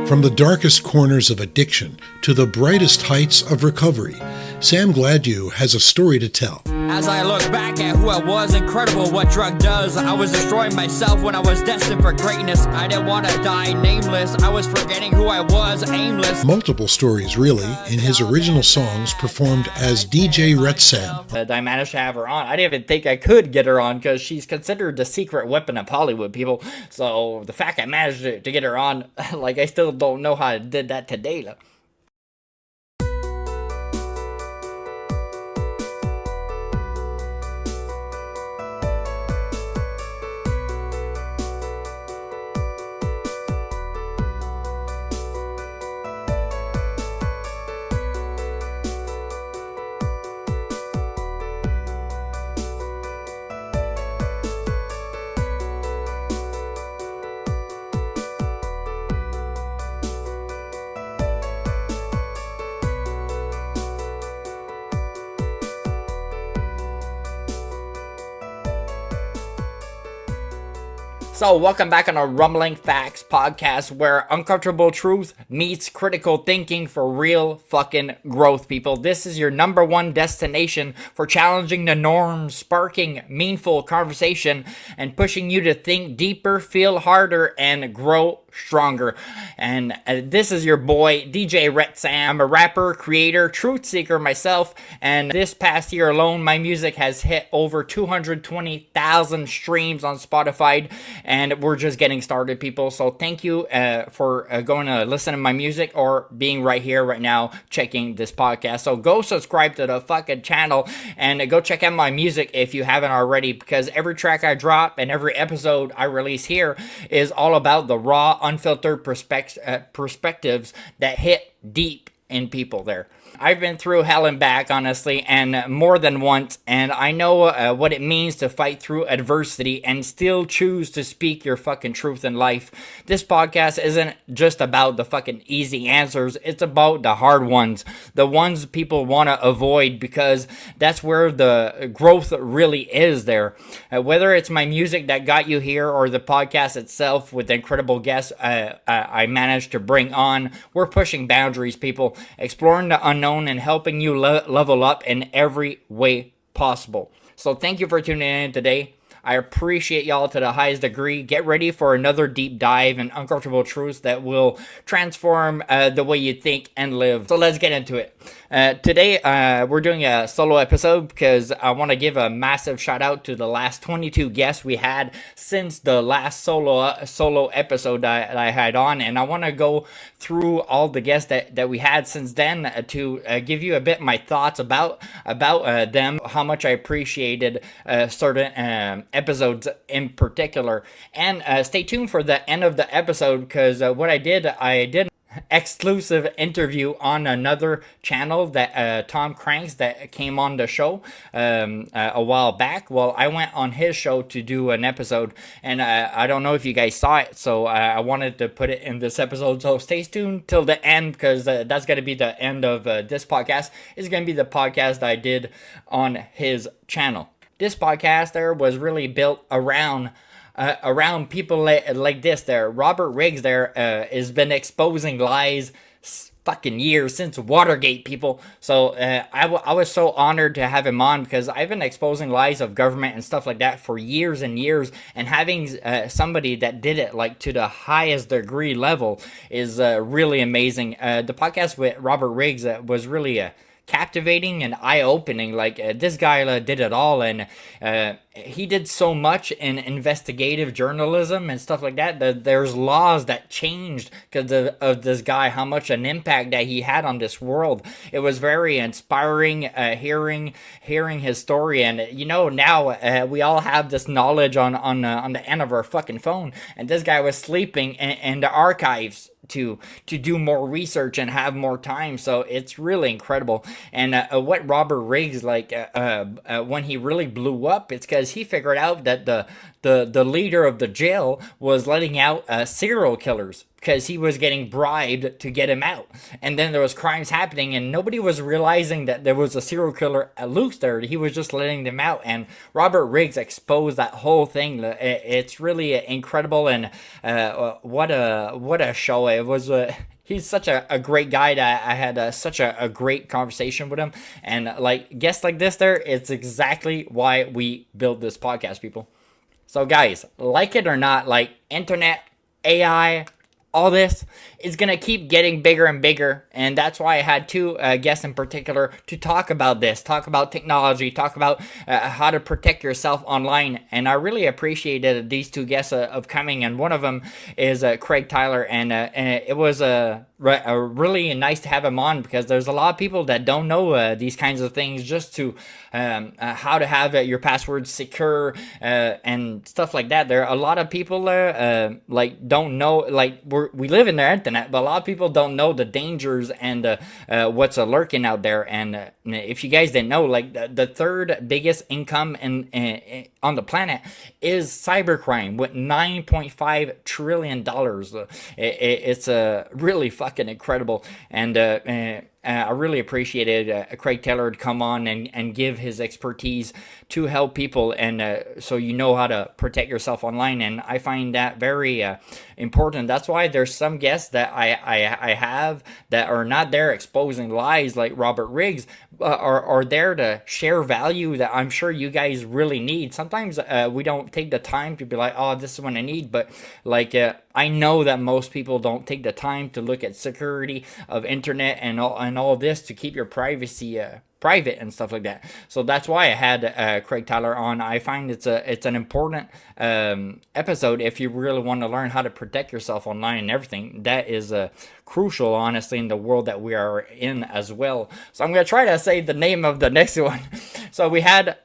From the darkest corners of addiction to the brightest heights of recovery, Sam Gladue has a story to tell. As I look back at who I was, incredible what drug does. I was destroying myself when I was destined for greatness. I didn't want to die nameless. I was forgetting who I was, aimless. Multiple stories, really, in his original songs performed as DjRetsam. I managed to have her on. I didn't even think I could get her on because she's considered the secret weapon of Hollywood, people. So the fact I managed to get her on, like, I still don't know how I did that today. So, welcome back on our Rumbling Facts podcast where uncomfortable truth meets critical thinking for real fucking growth, people. This is your number one destination for challenging the norms, sparking meaningful conversation, and pushing you to think deeper, feel harder, and grow stronger. And this is your boy, DjRetsam. I'm a rapper, creator, truth seeker myself, and this past year alone, my music has hit over 220,000 streams on Spotify, and we're just getting started, people. So thank you for going to listen to my music or being right here, right now, checking this podcast. So go subscribe to the fucking channel and go check out my music if you haven't already, because every track I drop and every episode I release here is all about the raw, unfiltered perspectives that hit deep in people there. I've been through hell and back, honestly, and more than once, and I know what it means to fight through adversity and still choose to speak your fucking truth in life. This podcast isn't just about the fucking easy answers, it's about the hard ones, the ones people want to avoid, because that's where the growth really is there. Whether it's my music that got you here or the podcast itself with the incredible guests I managed to bring on, we're pushing boundaries, people, exploring the unknown and helping you level up in every way possible. So thank you for tuning in today. I appreciate y'all to the highest degree. Get ready for another deep dive and uncomfortable truths that will transform the way you think and live. So let's get into it. Today, we're doing a solo episode because I want to give a massive shout out to the last 22 guests we had since the last solo episode that I had on, and I want to go through all the guests that we had since then to give you a bit my thoughts about them, how much I appreciated certain episodes in particular, and stay tuned for the end of the episode because what I did exclusive interview on another channel that Tom Cranks that came on the show a while back. Well, I went on his show to do an episode, and I don't know if you guys saw it, so I wanted to put it in this episode. So stay tuned till the end because that's going to be the end of this podcast. It's going to be the podcast I did on his channel. This podcast there was really built around people like this there. Robert Riggs there has been exposing lies fucking years since Watergate, people. So I was so honored to have him on because I've been exposing lies of government and stuff like that for years and years, and having somebody that did it like to the highest degree level is really amazing. The podcast with Robert Riggs was really captivating and eye-opening. Like this guy did it all, and he did so much in investigative journalism and stuff like that. There's laws that changed because of this guy, how much an impact that he had on this world. It was very inspiring hearing his story. And you know, now we all have this knowledge on the end of our fucking phone, and this guy was sleeping in the archives to do more research and have more time. So it's really incredible. And what Robert Riggs, like when he really blew up, it's because he figured out that the leader of the jail was letting out serial killers because he was getting bribed to get him out. And then there was crimes happening, and nobody was realizing that there was a serial killer loose there. He was just letting them out. And Robert Riggs exposed that whole thing. It's really incredible, and what a show it was. He's such a great guy that I had such a great conversation with him. And like guests like this there, it's exactly why we build this podcast, people. So guys, like it or not, like internet, AI, all this is going to keep getting bigger and bigger. And that's why I had two guests in particular to talk about this, talk about technology, talk about how to protect yourself online. And I really appreciated these two guests of coming. And one of them is Craig Tyler. And it was really nice to have him on, because there's a lot of people that don't know these kinds of things, just to how to have your passwords secure and stuff like that. There are a lot of people like don't know, like we live in the internet, but a lot of people don't know the dangers and what's lurking out there. And if you guys didn't know, like the third biggest income on the planet is cybercrime, with $9.5 trillion. It's really fucking incredible. And I really appreciated Craig Taylor to come on and give his expertise to help people, and so you know how to protect yourself online. And I find that very important. That's why there's some guests that I have that are not there exposing lies like Robert Riggs, are there to share value that I'm sure you guys really need. Sometimes we don't take the time to be like, oh, this is what I need, but like I know that most people don't take the time to look at security of internet and all of this to keep your privacy private and stuff like that. So that's why I had Craig Tyler on. I find it's an important episode if you really want to learn how to protect yourself online and everything. That is crucial, honestly, in the world that we are in as well. So I'm going to try to say the name of the next one. So we had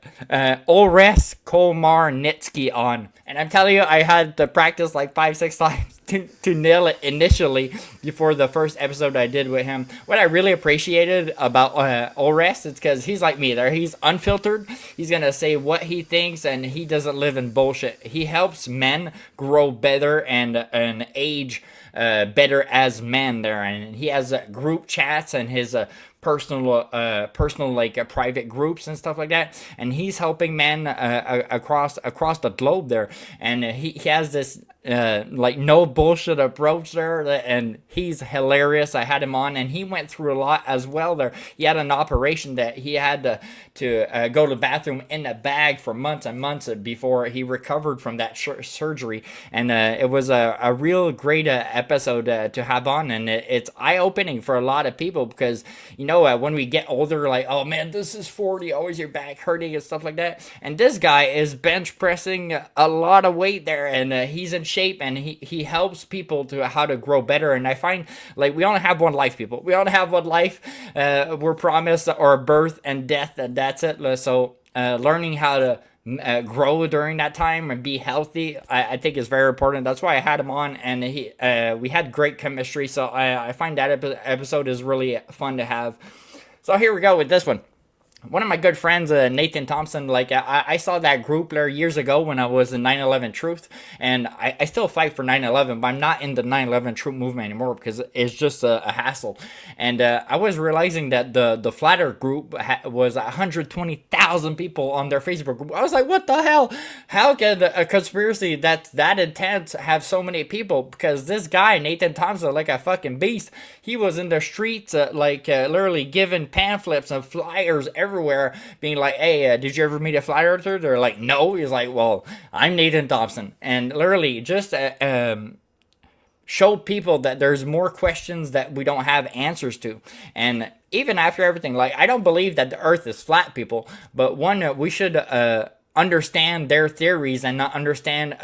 Ores Komarnitsky on. And I'm telling you, I had to practice like 5-6 times to nail it initially before the first episode I did with him. What I really appreciated about Ores, it's because he's like me there. He's unfiltered. He's going to say what he thinks, and he doesn't live in bullshit. He helps men grow better and age better as men there. And he has group chats and his personal like private groups and stuff like that, and he's helping men across the globe there. And he has this like no bullshit approach there, and he's hilarious. I had him on, and he went through a lot as well there. He had an operation that he had to go to the bathroom in a bag for months and months before he recovered from that surgery. And it was a real great episode to have on, and it's eye-opening for a lot of people, because you know when we get older, like, oh man, this is 40, always your back hurting and stuff like that. And this guy is bench pressing a lot of weight there, and he's in shape, and he helps people to how to grow better. And I find like we only have one life, people. We only have one life. We're promised our birth and death, and that's it. So learning how to grow during that time and be healthy, I think is very important. That's why I had him on, and we had great chemistry. So I find that episode is really fun to have. So here we go with this one. One of my good friends, Nathan Thompson, like I saw that group there years ago when I was in 9/11 Truth, and I still fight for 9/11, but I'm not in the 9/11 Truth movement anymore because it's just a hassle. And I was realizing that the Flat Earth group was 120,000 people on their Facebook group. I was like, what the hell? How can a conspiracy that's that intense have so many people? Because this guy, Nathan Thompson, like a fucking beast, he was in the streets literally giving pamphlets and flyers everywhere, being like, hey, did you ever meet a flat earther? They're like, no. He's like, well, I'm Nathan Thompson. And literally just show people that there's more questions that we don't have answers to. And even after everything, like, I don't believe that the earth is flat, people, but one, we should understand their theories and not understand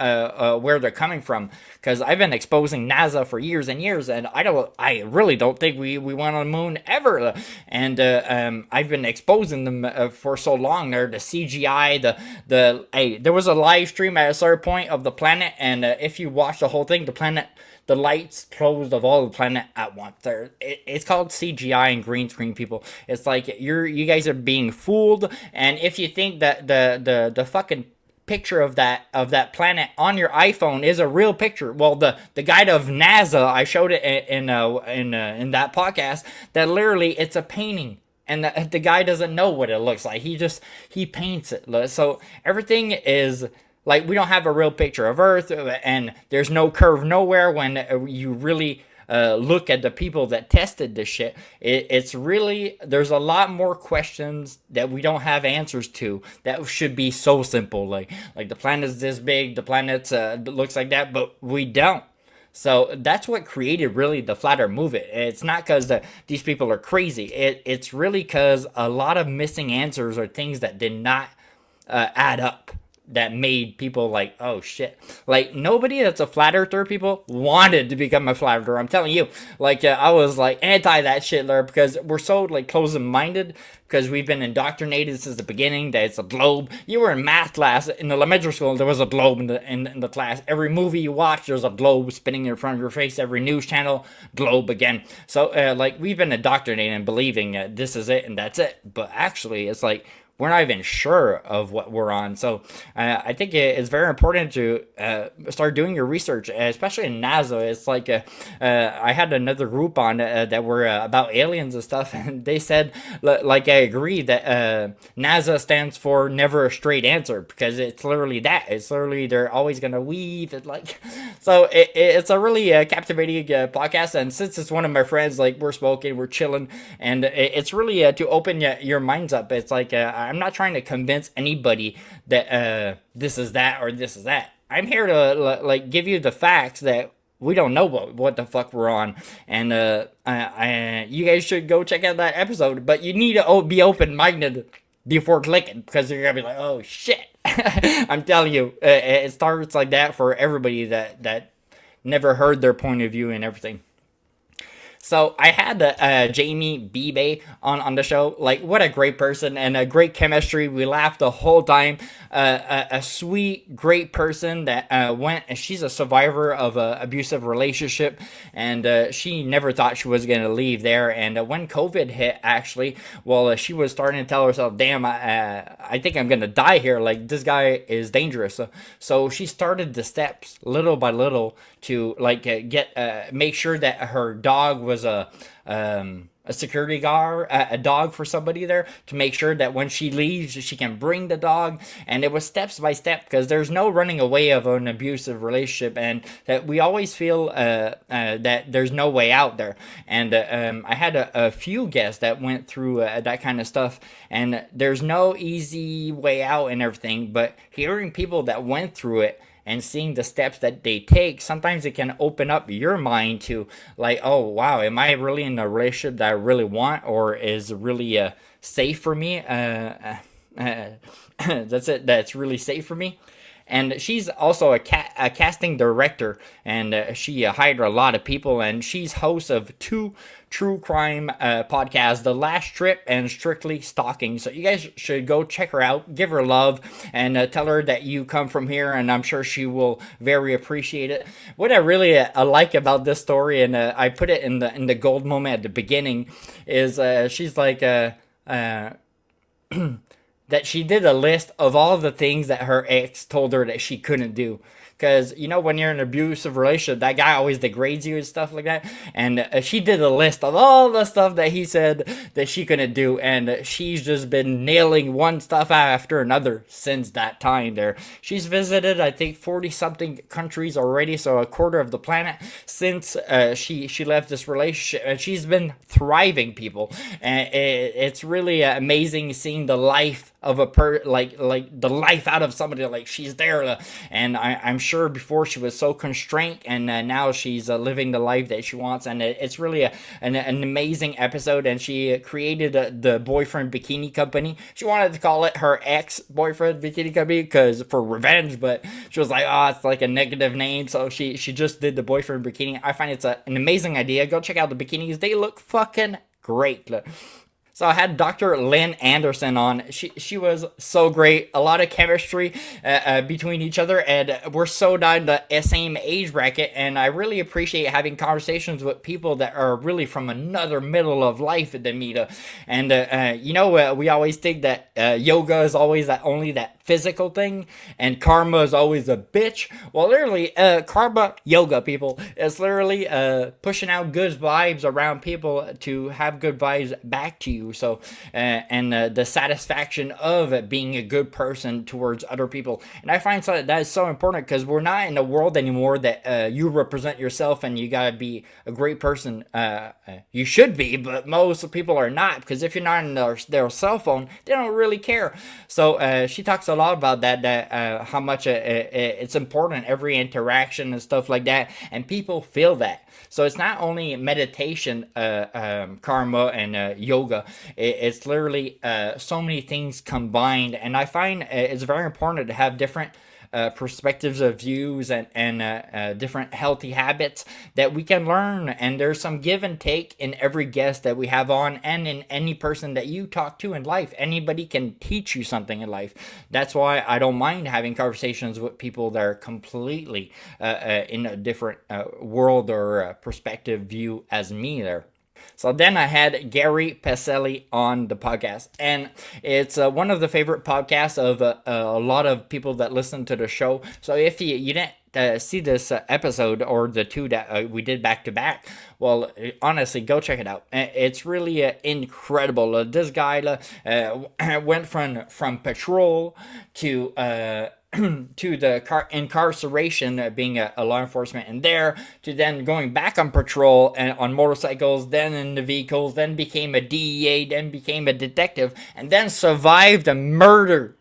where they're coming from. Because I've been exposing NASA for years and years, and I really don't think we went on the moon ever. And I've been exposing them for so long. There, the CGI, there was a live stream at a certain point of the planet, and if you watch the whole thing, the lights closed of all the planet at once. It's called CGI and green screen, people. It's like you guys are being fooled, and if you think that the fucking picture of that planet on your iPhone is a real picture. Well, the guide of NASA, I showed it in that podcast, that literally it's a painting. And the guy doesn't know what it looks like. He paints it. So everything is like, we don't have a real picture of Earth, and there's no curve nowhere. When you really look at the people that tested this shit, it's really, there's a lot more questions that we don't have answers to that should be so simple. Like the planet's this big, the planet looks like that, but we don't. So that's what created really the flat earth movement. It's not because these people are crazy. It's really because a lot of missing answers are things that did not add up, that made people like, oh shit. Like, nobody that's a flat earther, people, wanted to become a flat earther. I'm telling you. Like, I was like anti that shit there, because we're so like closed-minded, because we've been indoctrinated since the beginning that it's a globe. You were in math class in elementary school, there was a globe in the class. Every movie you watch, there's a globe spinning in front of your face. Every news channel, globe again. So like, we've been indoctrinated and believing this is it and that's it. But actually, it's like, we're not even sure of what we're on. So I think it's very important to start doing your research, especially in NASA. It's like I had another group on that were about aliens and stuff, and they said, like, I agree that NASA stands for never a straight answer, because it's literally that. It's literally, they're always going to weave it, like. So it's a really captivating podcast, and since it's one of my friends, like, we're smoking, we're chilling, and it's really to open your minds up. It's like, I'm not trying to convince anybody that this is that or this is that. I'm here to like give you the facts that we don't know what the fuck we're on, and you guys should go check out that episode. But you need to be open-minded before clicking, because you're gonna be like, oh shit. I'm telling you, it starts like that for everybody that never heard their point of view and everything. So I had Jamie Bebe on the show. Like, what a great person, and a great chemistry. We laughed the whole time. A sweet, great person that went, and she's a survivor of an abusive relationship, and she never thought she was going to leave there. And when COVID hit, actually, well, she was starting to tell herself, damn, I think I'm going to die here. Like, this guy is dangerous. So she started the steps little by little to like make sure that her dog was a security guard, a dog for somebody there, to make sure that when she leaves, she can bring the dog. And it was steps by step, because there's no running away of an abusive relationship, and that we always feel that there's no way out there. And I had a few guests that went through that kind of stuff, and there's no easy way out and everything, but hearing people that went through it and seeing the steps that they take, sometimes it can open up your mind to like, oh wow, am I really in a relationship that I really want, or is really safe for me? That's really safe for me. And she's also a casting director, and she hired a lot of people, and she's host of 2 true crime podcasts, The Last Trip and Strictly Stalking. So you guys should go check her out, give her love, and tell her that you come from here, and I'm sure she will very appreciate it. What I really like about this story, and I put it in the gold moment at the beginning, is she's like that she did a list of all the things that her ex told her that she couldn't do. Because, you know, when you're in an abusive relationship, that guy always degrades you and stuff like that. And she did a list of all the stuff that he said that she couldn't do. And she's just been nailing one stuff after another since that time there. She's visited, I think, 40-something countries already, so a quarter of the planet, since she left this relationship. And she's been thriving, people. And it's really amazing seeing the life of a like the life out of somebody. Like, she's there, and I'm sure before she was so constrained, and now she's living the life that she wants. And it's really an amazing episode. And she created the boyfriend bikini company. She wanted to call it her ex-boyfriend bikini company because for revenge, but she was like, oh, it's like a negative name, so she just did the boyfriend bikini. I find it's an amazing idea. Go check out the bikinis, they look fucking great. So I had Dr. Lynn Anderson on. She was so great. A lot of chemistry between each other, and we're so down the same age bracket. And I really appreciate having conversations with people that are really from another middle of life than me. And we always think that yoga is always only that physical thing, and karma is always a bitch. Well, literally, karma yoga, people, is literally pushing out good vibes around people to have good vibes back to you. So, and the satisfaction of being a good person towards other people. And I find that is so important, because we're not in a world anymore that you represent yourself and you gotta be a great person. You should be, but most people are not, because if you're not in their cell phone, they don't really care. So she talks a lot about that how much it's important, every interaction and stuff like that, and people feel that. So it's not only meditation, karma, and yoga. It's literally so many things combined, and I find it's very important to have different perspectives of views and different healthy habits that we can learn. And there's some give and take in every guest that we have on, and in any person that you talk to in life. Anybody can teach you something in life. That's why I don't mind having conversations with people that are completely in a different world or perspective view as me there. So then I had Gary Pacelli on the podcast, and it's one of the favorite podcasts of a lot of people that listen to the show. So if you didn't see this episode, or the two that we did back to back, well, honestly, go check it out. It's really incredible. This guy went from patrol to to the incarceration, being a law enforcement in there, to then going back on patrol and on motorcycles, then in the vehicles, then became a DEA, then became a detective, and then survived a murder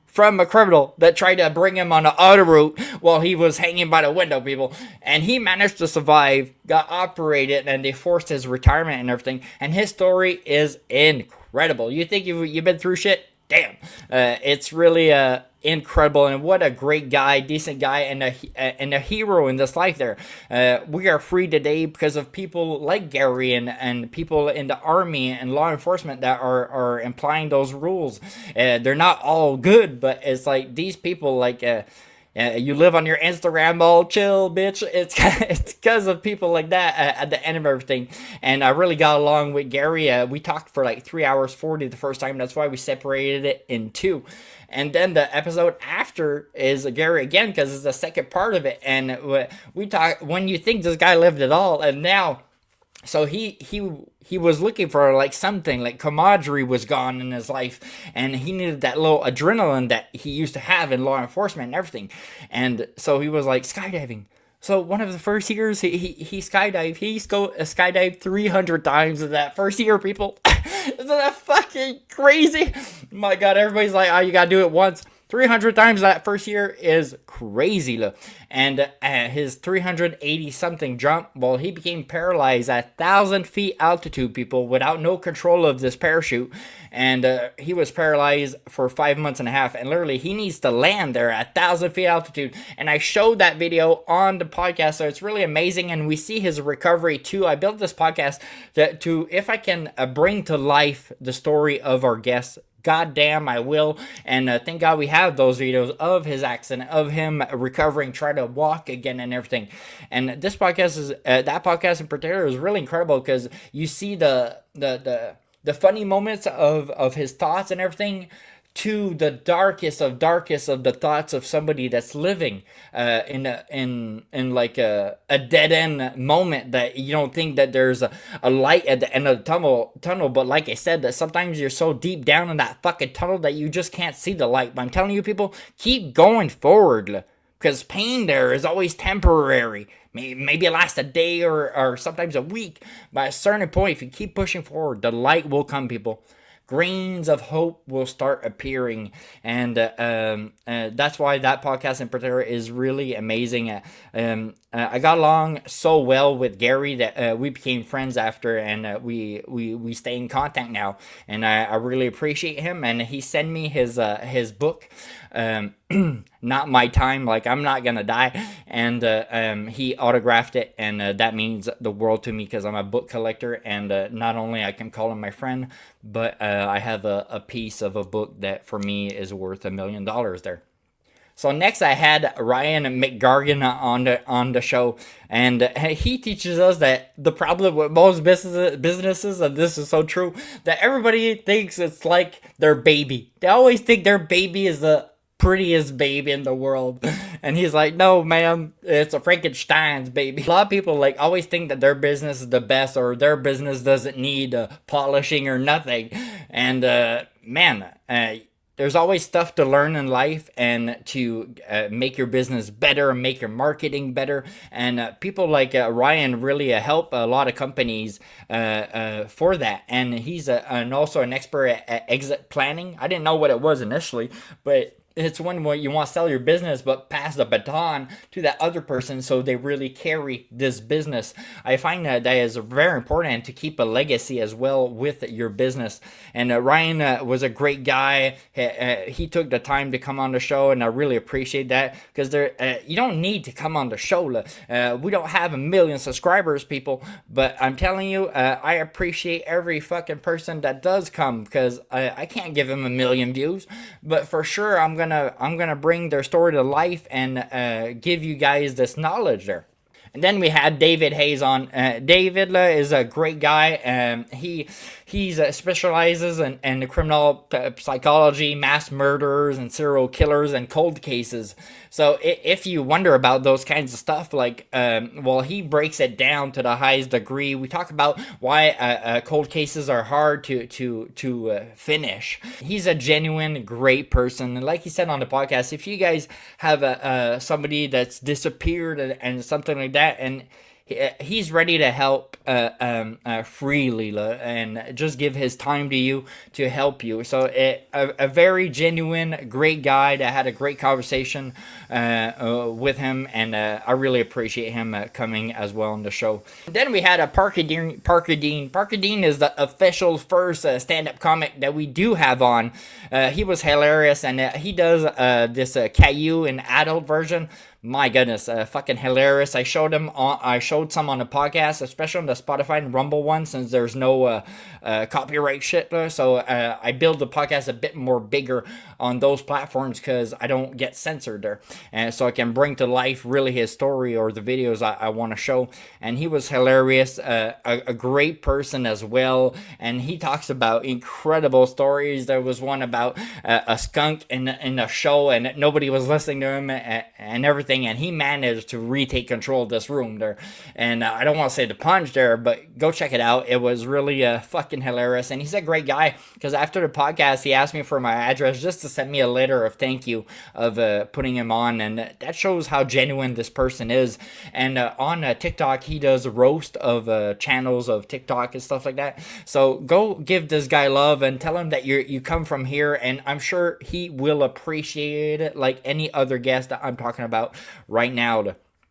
from a criminal that tried to bring him on an auto route while he was hanging by the window, people. And he managed to survive, got operated, and they forced his retirement and everything. And his story is incredible. You think you've been through shit? Damn. It's really incredible, and what a great guy, decent guy, and a hero in this life there. We are free today because of people like Gary and people in the army and law enforcement that are implying those rules. They're not all good, but it's like these people, like you live on your Instagram all chill, bitch. It's because of people like that at the end of everything. And I really got along with Gary. We talked for like 3 hours 40 the first time. That's why we separated it in two. And then the episode after is Gary again, because it's the second part of it. And we talk when you think this guy lived it all, and now. So he was looking for like something, like camaraderie was gone in his life, and he needed that little adrenaline that he used to have in law enforcement and everything. And so he was like skydiving. So one of the first years he skydived. He skydived 300 times in that first year, people. Isn't that fucking crazy? My God, everybody's like, oh, you gotta do it once. 300 times that first year is crazy. Look. And his 380 something jump, well, he became paralyzed at 1,000 feet altitude, people, without no control of this parachute. And he was paralyzed for 5 months and a half. And literally, he needs to land there at 1,000 feet altitude. And I showed that video on the podcast, so it's really amazing. And we see his recovery too. I built this podcast to if I can bring to life the story of our guests. God damn, I will. And thank God we have those videos of his accident, of him recovering, trying to walk again and everything. And this podcast is, that podcast in particular is really incredible, because you see the funny moments of his thoughts and everything, to the darkest of the thoughts of somebody that's living in like a dead end moment, that you don't think that there's a light at the end of the tunnel. But like I said, that sometimes you're so deep down in that fucking tunnel that you just can't see the light. But I'm telling you, people, keep going forward, because pain there is always temporary. Maybe it lasts a day or sometimes a week. But at a certain point, if you keep pushing forward, the light will come, people. Grains of hope will start appearing, and that's why that podcast in particular is really amazing. I got along so well with Gary that we became friends after, and we stay in contact now. And I really appreciate him. And he sent me his book, Not My Time, like I'm not gonna die. And he autographed it, and that means the world to me because I'm a book collector. And not only I can call him my friend, but I have a piece of a book that for me is worth $1 million there. So next I had Ryan McGargan on the show, and he teaches us that the problem with most businesses, and this is so true, that everybody thinks it's like their baby. They always think their baby is the prettiest baby in the world. And he's like, no, man, it's a Frankenstein's baby. A lot of people like always think that their business is the best, or their business doesn't need polishing or nothing. And there's always stuff to learn in life and to make your business better and make your marketing better. And people like Ryan really help a lot of companies for that. And he's also an expert at exit planning. I didn't know what it was initially, but it's one where you want to sell your business but pass the baton to that other person so they really carry this business. I find that is very important to keep a legacy as well with your business. And Ryan was a great guy. He took the time to come on the show, and I really appreciate that, because you don't need to come on the show. We don't have 1 million subscribers, people, but I'm telling you, I appreciate every fucking person that does come, because I can't give them 1 million views, but for sure I'm gonna bring their story to life and give you guys this knowledge there. And then we had David Hayes on. David is a great guy. He specializes in criminal psychology, mass murderers, and serial killers, and cold cases. So if you wonder about those kinds of stuff, he breaks it down to the highest degree. We talk about why cold cases are hard to finish. He's a genuine great person, and like he said on the podcast, if you guys have somebody that's disappeared and something like that, and he's ready to help freely and just give his time to you to help you. So a very genuine, great guy that had a great conversation with him, and I really appreciate him coming as well on the show. Then we had a Parker Dean. Parker Dean is the official first stand-up comic that we do have on. He was hilarious, and he does this Caillou in adult version. My goodness, fucking hilarious. I showed some on the podcast, especially on the Spotify and Rumble one, since there's no copyright shit there. So I build the podcast a bit more bigger on those platforms because I don't get censored there. And so I can bring to life really his story or the videos I want to show. And he was hilarious, a great person as well. And he talks about incredible stories. There was one about a skunk in a show, and nobody was listening to him and everything. And he managed to retake control of this room there. And I don't want to say the punch there, but go check it out. It was really fucking hilarious. And he's a great guy, because after the podcast, he asked me for my address just to send me a letter of thank you of putting him on. And that shows how genuine this person is. And on TikTok, he does a roast of channels of TikTok and stuff like that. So go give this guy love and tell him that you come from here. And I'm sure he will appreciate it like any other guest that I'm talking about right now.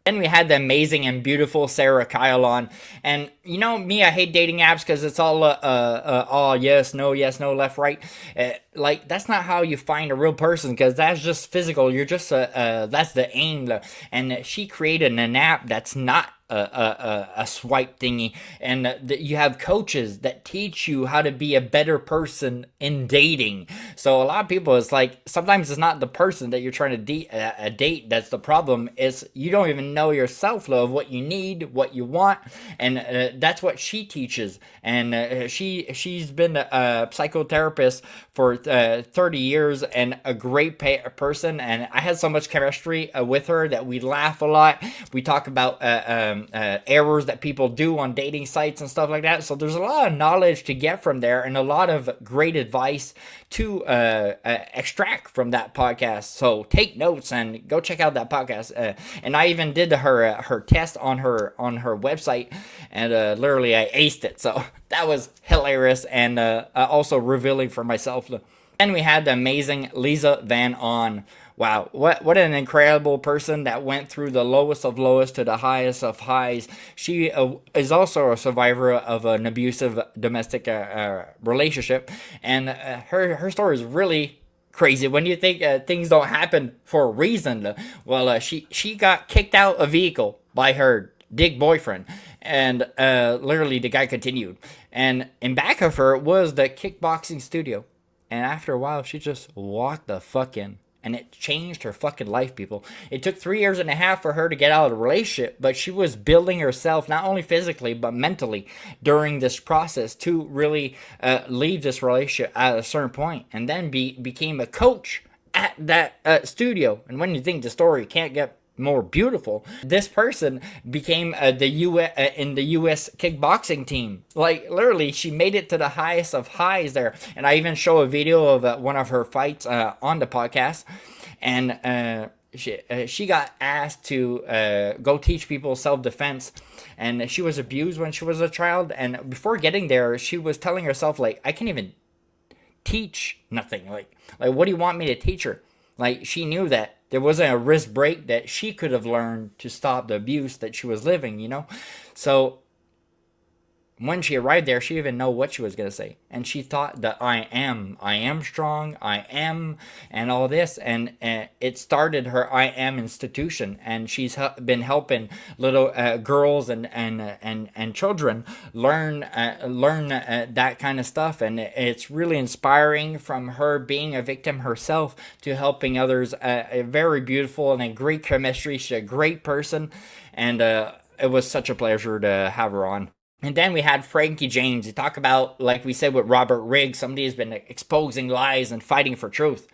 Then we had the amazing and beautiful Sarah Kyle on. And you know me, I hate dating apps because it's all yes, no, left, right. That's not how you find a real person, because that's just physical. You're just that's the aim. And she created an app that's not a swipe thingy, and you have coaches that teach you how to be a better person in dating. So a lot of people, it's like sometimes it's not the person that you're trying to date that's the problem. It's you don't even know yourself, love, what you need, what you want, and that's what she teaches. And she's been a psychotherapist for 30 years and a great person. And I had so much chemistry with her that we laugh a lot. We talk about errors that people do on dating sites and stuff like that. So there's a lot of knowledge to get from there, and a lot of great advice to extract from that podcast. So take notes and go check out that podcast. And I even did her test on her website, and literally I aced it. So that was hilarious and also revealing for myself. Then we had the amazing Lisa Van On. Wow, what an incredible person that went through the lowest of lowest to the highest of highs. She is also a survivor of an abusive domestic relationship, and her story is really crazy when you think things don't happen for a reason. Well, she got kicked out a vehicle by her dick boyfriend, and literally the guy continued, and in back of her was the kickboxing studio. And after a while, she just walked the fuck in. And it changed her fucking life, people. It took 3 years and a half for her to get out of the relationship, but she was building herself, not only physically, but mentally during this process to really leave this relationship at a certain point. And then became a coach at that studio. And when you think the story can't get more beautiful, this person became the U.S. kickboxing team. Like, literally, she made it to the highest of highs there. And I even show a video of one of her fights on the podcast. And she got asked to go teach people self-defense. And she was abused when she was a child. And before getting there, she was telling herself, like, I can't even teach nothing. Like what do you want me to teach her? Like, she knew that there wasn't a wrist break that she could have learned to stop the abuse that she was living, you know? So when she arrived there, she didn't even know what she was going to say. And she thought that I am strong, and all this. And it started her I am institution. And she's been helping little girls and children learn that kind of stuff. And it's really inspiring, from her being a victim herself to helping others. Very beautiful and a great chemistry. She's a great person. And it was such a pleasure to have her on. And then we had Frankie James. You talk about, like we said with Robert Riggs, somebody who's been exposing lies and fighting for truth.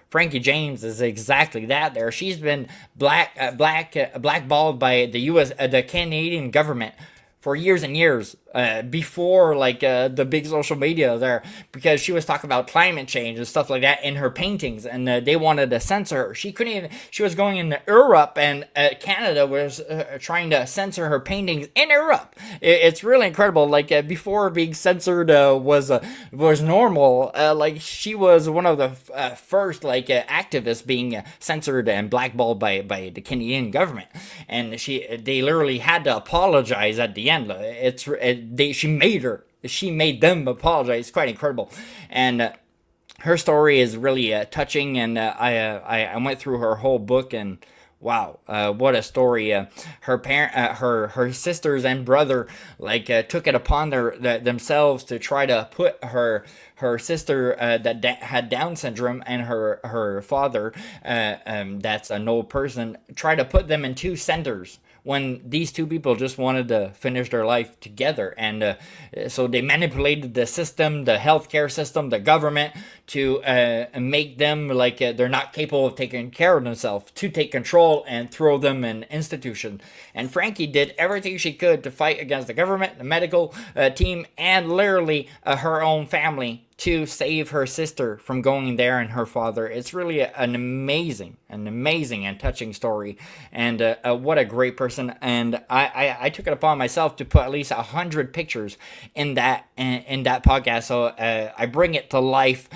Frankie James is exactly that there. She's been blackballed by the Canadian government for years and years, before the big social media there, because she was talking about climate change and stuff like that in her paintings, and they wanted to censor her. She couldn't even, she was going into Europe, and Canada was trying to censor her paintings in Europe. It's really incredible. Before being censored was normal, she was one of the first activists being censored and blackballed by the Canadian government, and they literally had to apologize at the end. She made them apologize. It's quite incredible. And her story is really touching, and I went through her whole book, and wow, what a story. Her sisters and brother took it upon themselves to try to put her sister that had Down syndrome, and her father, that's an old person, try to put them in two centers, when these two people just wanted to finish their life together. And so they manipulated the system, the healthcare system, the government, to make them they're not capable of taking care of themselves, to take control and throw them in institution. And Frankie did everything she could to fight against the government, the medical team, and literally her own family, to save her sister from going there, and her father. It's really an amazing and touching story, and what a great person. And I took it upon myself to put at least 100 pictures in that podcast, so I bring it to life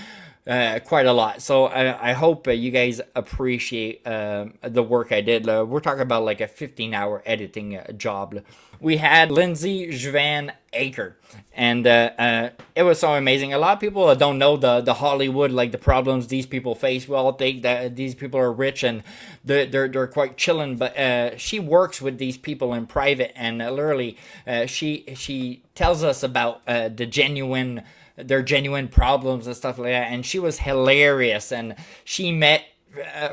quite a lot. So I hope you guys appreciate the work I did. We're talking about a 15-hour editing job. We had Lindsay Jovan Aker, and it was so amazing. A lot of people don't know the Hollywood, the problems these people face. We all think that these people are rich and they're quite chilling, but she works with these people in private, and literally she tells us about their genuine problems and stuff like that. And she was hilarious, and she met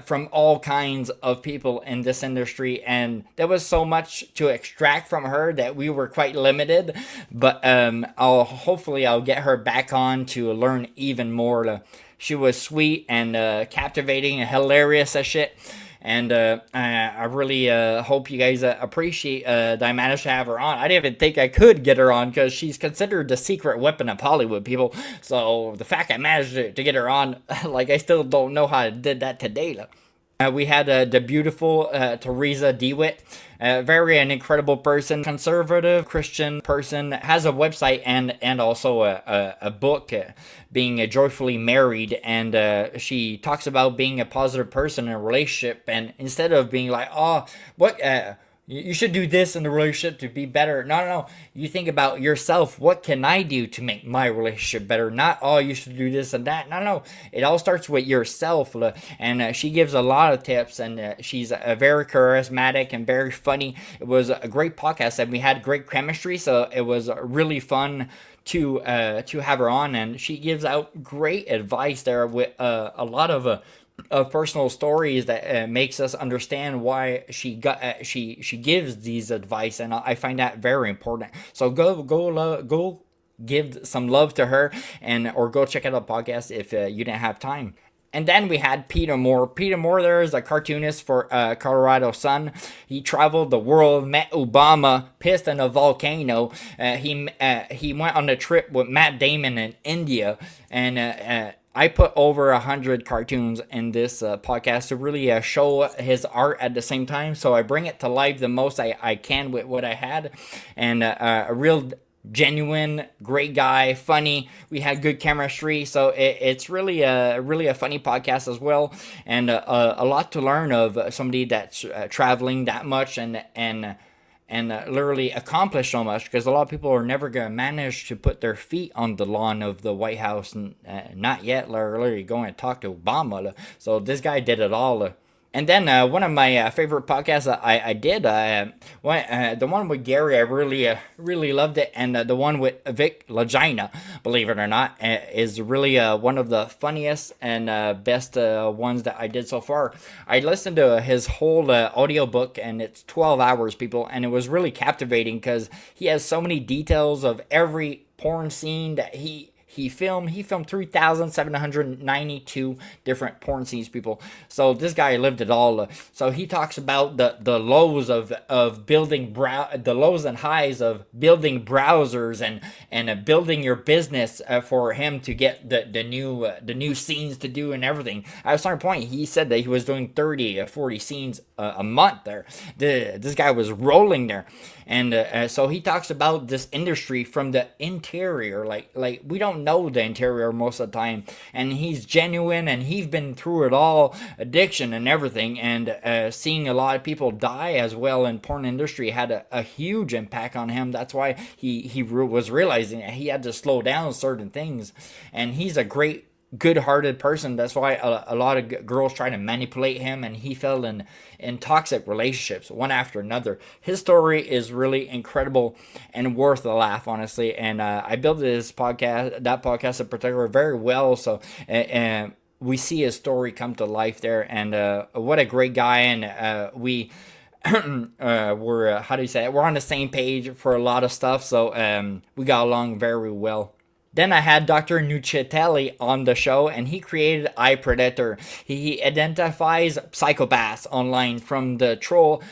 from all kinds of people in this industry, and there was so much to extract from her that we were quite limited, but hopefully I'll get her back on to learn even more. She was sweet and captivating and hilarious as shit. And I really hope you guys appreciate that I managed to have her on. I didn't even think I could get her on, because she's considered the secret weapon of Hollywood, people. So the fact I managed to get her on, I still don't know how I did that today. We had the beautiful Teresa DeWitt, very an incredible person, conservative Christian person, has a website and also a book, being joyfully married, and she talks about being a positive person in a relationship, and instead of being like, oh, what you should do this in the relationship to be better. No. You think about yourself. What can I do to make my relationship better? Not, oh, you should do this and that. No. It all starts with yourself. And she gives a lot of tips, and she's very charismatic and very funny. It was a great podcast, and we had great chemistry, so it was really fun to have her on. And she gives out great advice there with a lot of personal stories that makes us understand why she gives these advice, and I find that very important. So go give some love to her, or go check out the podcast if you didn't have time. And then we had Peter Moore. Peter Moore there is a cartoonist for Colorado Sun. He traveled the world, met Obama, pissed in a volcano. He went on a trip with Matt Damon in India, and I put over 100 cartoons in this podcast to really show his art at the same time. So I bring it to life the most I can with what I had. And a real genuine, great guy, funny. We had good chemistry. So it's really a funny podcast as well. And a lot to learn of somebody that's traveling that much and literally accomplish so much, because a lot of people are never going to manage to put their feet on the lawn of the White House, and not yet, literally going and talk to Obama. So this guy did it all. And then one of my favorite podcasts I did, the one with Gary, I really loved it, and the one with Vic Lagina, believe it or not, is really one of the funniest and best ones that I did so far. I listened to his whole audiobook, and it's 12 hours, people, and it was really captivating because he has so many details of every porn scene that he filmed 3,792 different porn scenes, people. So this guy lived it all. So he talks about the lows of building the lows and highs of building browsers and building your business for him to get the new scenes to do and everything. At a certain point, he said that he was doing 30 or 40 scenes a month there. This guy was rolling there. And so he talks about this industry from the interior, like we don't know the interior most of the time, and he's genuine, and he's been through it all, addiction and everything, and seeing a lot of people die as well in porn industry had a huge impact on him. That's why he was realizing that he had to slow down certain things, and he's a great, good-hearted person. That's why a lot of girls try to manipulate him, and he fell in toxic relationships one after another. His story is really incredible and worth a laugh, honestly, and I built that podcast in particular very well, so we see his story come to life there, and what a great guy. And we we're how do you say it? We're on the same page for a lot of stuff, so we got along very well. Then I had Dr. Nuccitelli on the show, and he created iPredator. He identifies psychopaths online, from the troll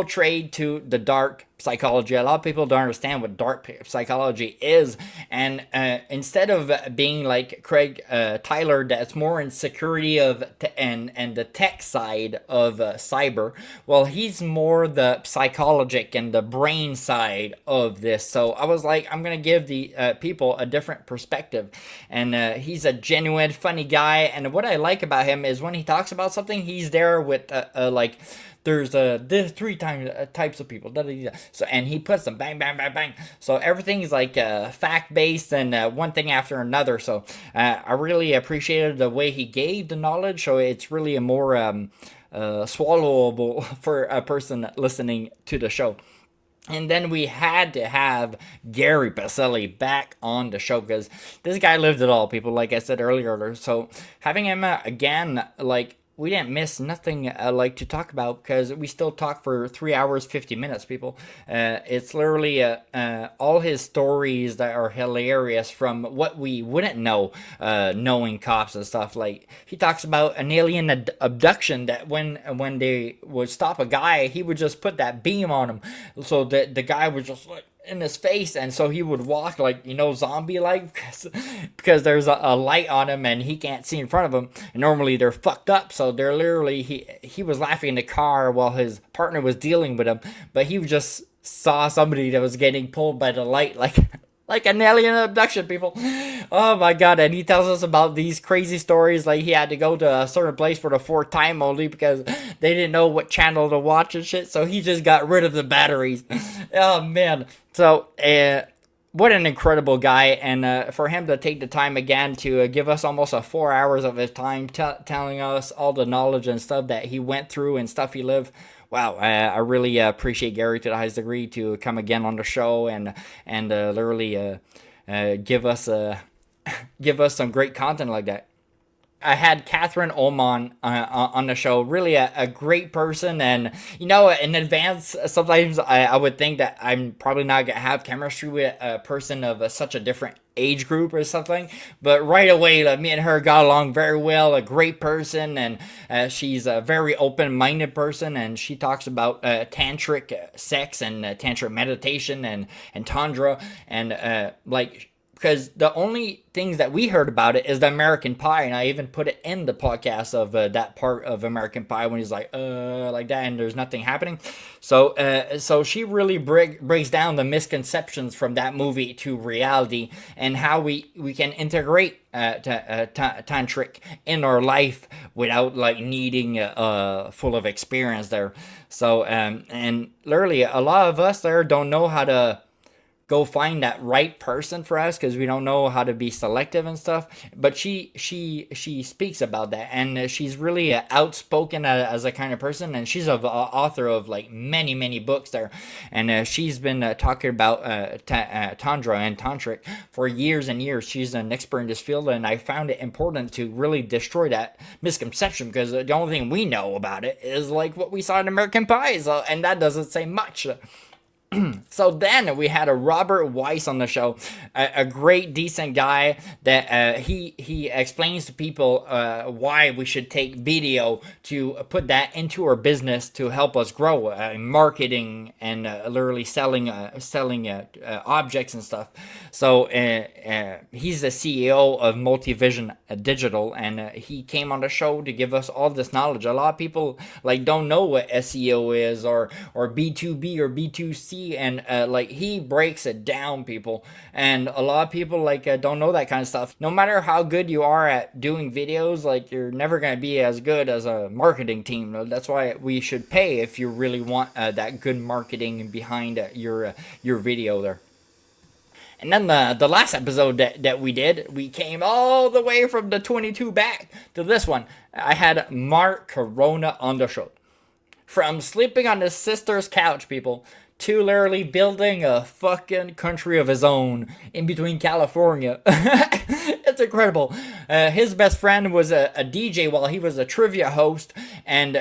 trade to the dark psychology. A lot of people don't understand what dark psychology is, and instead of being like Craig Tyler, that's more in security of and the tech side of cyber, well, he's more the psychologic and the brain side of this. So I was like, I'm gonna give the people a different perspective, and he's a genuine funny guy. And what I like about him is when he talks about something, he's there with like, there's three types of people. So, and he puts them bang, bang, bang, bang. So everything is like fact-based and one thing after another. So I really appreciated the way he gave the knowledge. So it's really a more swallowable for a person listening to the show. And then we had to have Gary Pacelli back on the show, because this guy lived it all, people, like I said earlier. So having him again, like, we didn't miss nothing like to talk about, because we still talk for 3 hours 50 minutes, people. It's literally all his stories that are hilarious, from what we wouldn't know, knowing cops and stuff. Like, he talks about an alien abduction, that when they would stop a guy, he would just put that beam on him, so that the guy was just like, in his face, and so he would walk like, zombie like, because there's a light on him and he can't see in front of him, and normally they're fucked up, so they're literally, he was laughing in the car while his partner was dealing with him, but he just saw somebody that was getting pulled by the light like an alien abduction, people. Oh my god. And he tells us about these crazy stories, like he had to go to a certain place for the fourth time only because they didn't know what channel to watch and shit, so he just got rid of the batteries. Oh man. So what an incredible guy, and for him to take the time again to give us almost 4 hours of his time telling us all the knowledge and stuff that he went through and stuff he lived. Wow, I really appreciate Gary to the highest degree to come again on the show and literally give us some great content like that. I had Catherine Ullman on the show, really a great person, and in advance sometimes I would think that I'm probably not gonna have chemistry with a person of such a different age group or something, but right away, me and her got along very well. A great person, and she's a very open-minded person, and she talks about tantric sex and tantric meditation and tantra, and because the only things that we heard about it is the American Pie, and I even put it in the podcast of that part of American Pie when he's like that, and there's nothing happening. So she really breaks down the misconceptions from that movie to reality, and how we can integrate tantric in our life without needing full of experience there. So and literally a lot of us there don't know how to go find that right person for us because we don't know how to be selective and stuff. But she speaks about that, and she's really outspoken as a kind of person, and she's an author of many books there, and she's been talking about tantra and tantric for years and years. She's an expert in this field, and I found it important to really destroy that misconception, because the only thing we know about it is what we saw in American Pie, and that doesn't say much. So then we had a Robert Weiss on the show, a great, decent guy that he explains to people why we should take video to put that into our business to help us grow, marketing and literally selling objects and stuff. So he's the CEO of Multivision Digital, and he came on the show to give us all this knowledge. A lot of people don't know what SEO is or B2B or B2C, and he breaks it down, people, and a lot of people don't know that kind of stuff. No matter how good you are at doing videos, you're never going to be as good as a marketing team. That's why we should pay if you really want that good marketing behind your video there. And then the last episode that we did, we came all the way from the 22 back to this one. I had Mark Corona on the show. From sleeping on his sister's couch, people, to literally building a fucking country of his own in between California. It's incredible. His best friend was a DJ while he was a trivia host, and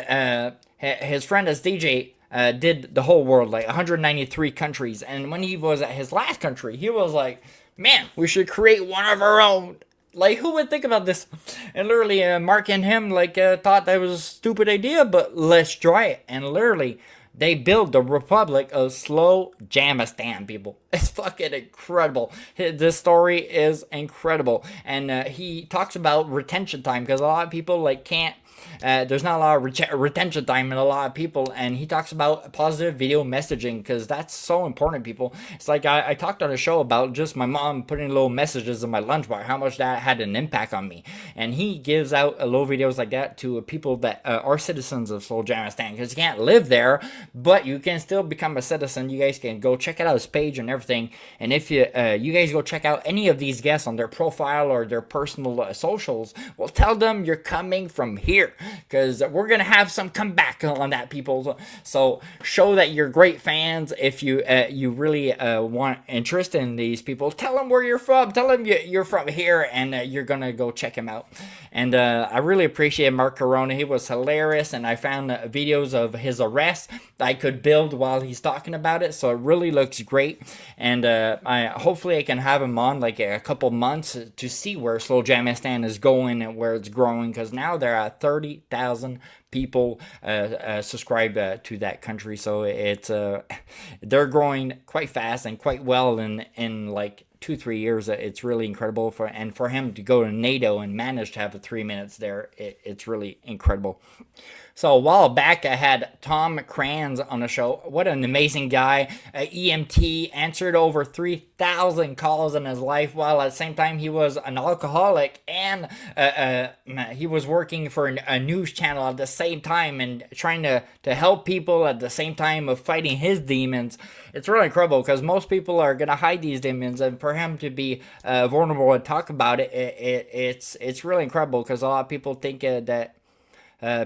his friend as DJ did the whole world, 193 countries. And when he was at his last country, he was like, man, we should create one of our own. Who would think about this? And literally, Mark and him, thought that was a stupid idea, but let's try it. And literally, they built the Republic of Slow Jamistan, people. It's fucking incredible. This story is incredible. And he talks about retention time, because a lot of people, can't... there's not a lot of retention time in a lot of people, and he talks about positive video messaging, because that's so important, people. It's I talked on a show about just my mom putting little messages in my lunchbox, how much that had an impact on me, and he gives out little videos like that to people that are citizens of Slow Jamistan, because you can't live there, but you can still become a citizen. You guys can go check out his page and everything, and if you guys go check out any of these guests on their profile or their personal socials, well, tell them you're coming from here, because we're gonna have some comeback on that, people. So show that you're great fans. If you really want interest in these people, tell them where you're from. Tell them you're from here, and you're gonna go check him out. And I really appreciate Mark Corona. He was hilarious, and I found videos of his arrest I could build while he's talking about it. So it really looks great. And hopefully I can have him on like a couple months to see where Slow Jamistan is going and where it's growing, because now they're at 30,000 people subscribe to that country. So it's they're growing quite fast and quite well in like 2-3 years. It's really incredible for him to go to NATO and manage to have the 3 minutes there. It's really incredible. So a while back, I had Tom Kranz on the show. What an amazing guy. EMT, answered over 3,000 calls in his life, while at the same time he was an alcoholic, and he was working for a news channel at the same time and trying to help people at the same time of fighting his demons. It's really incredible, because most people are going to hide these demons, and for him to be vulnerable and talk about it, it's really incredible, because a lot of people think that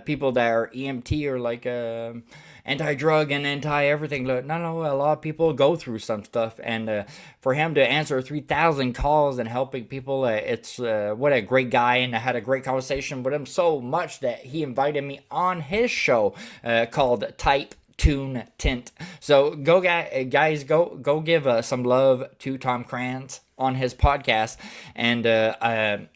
people that are EMT are like anti-drug and anti-everything. No, a lot of people go through some stuff, and for him to answer 3,000 calls and helping people, it's what a great guy. And I had a great conversation with him, so much that he invited me on his show called Type Tune Tint. So go guys, go give some love to Tom Kranz on his podcast, and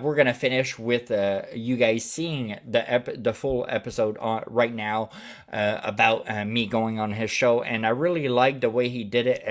we're gonna finish with you guys seeing the full episode right now about me going on his show, and I really liked the way he did it.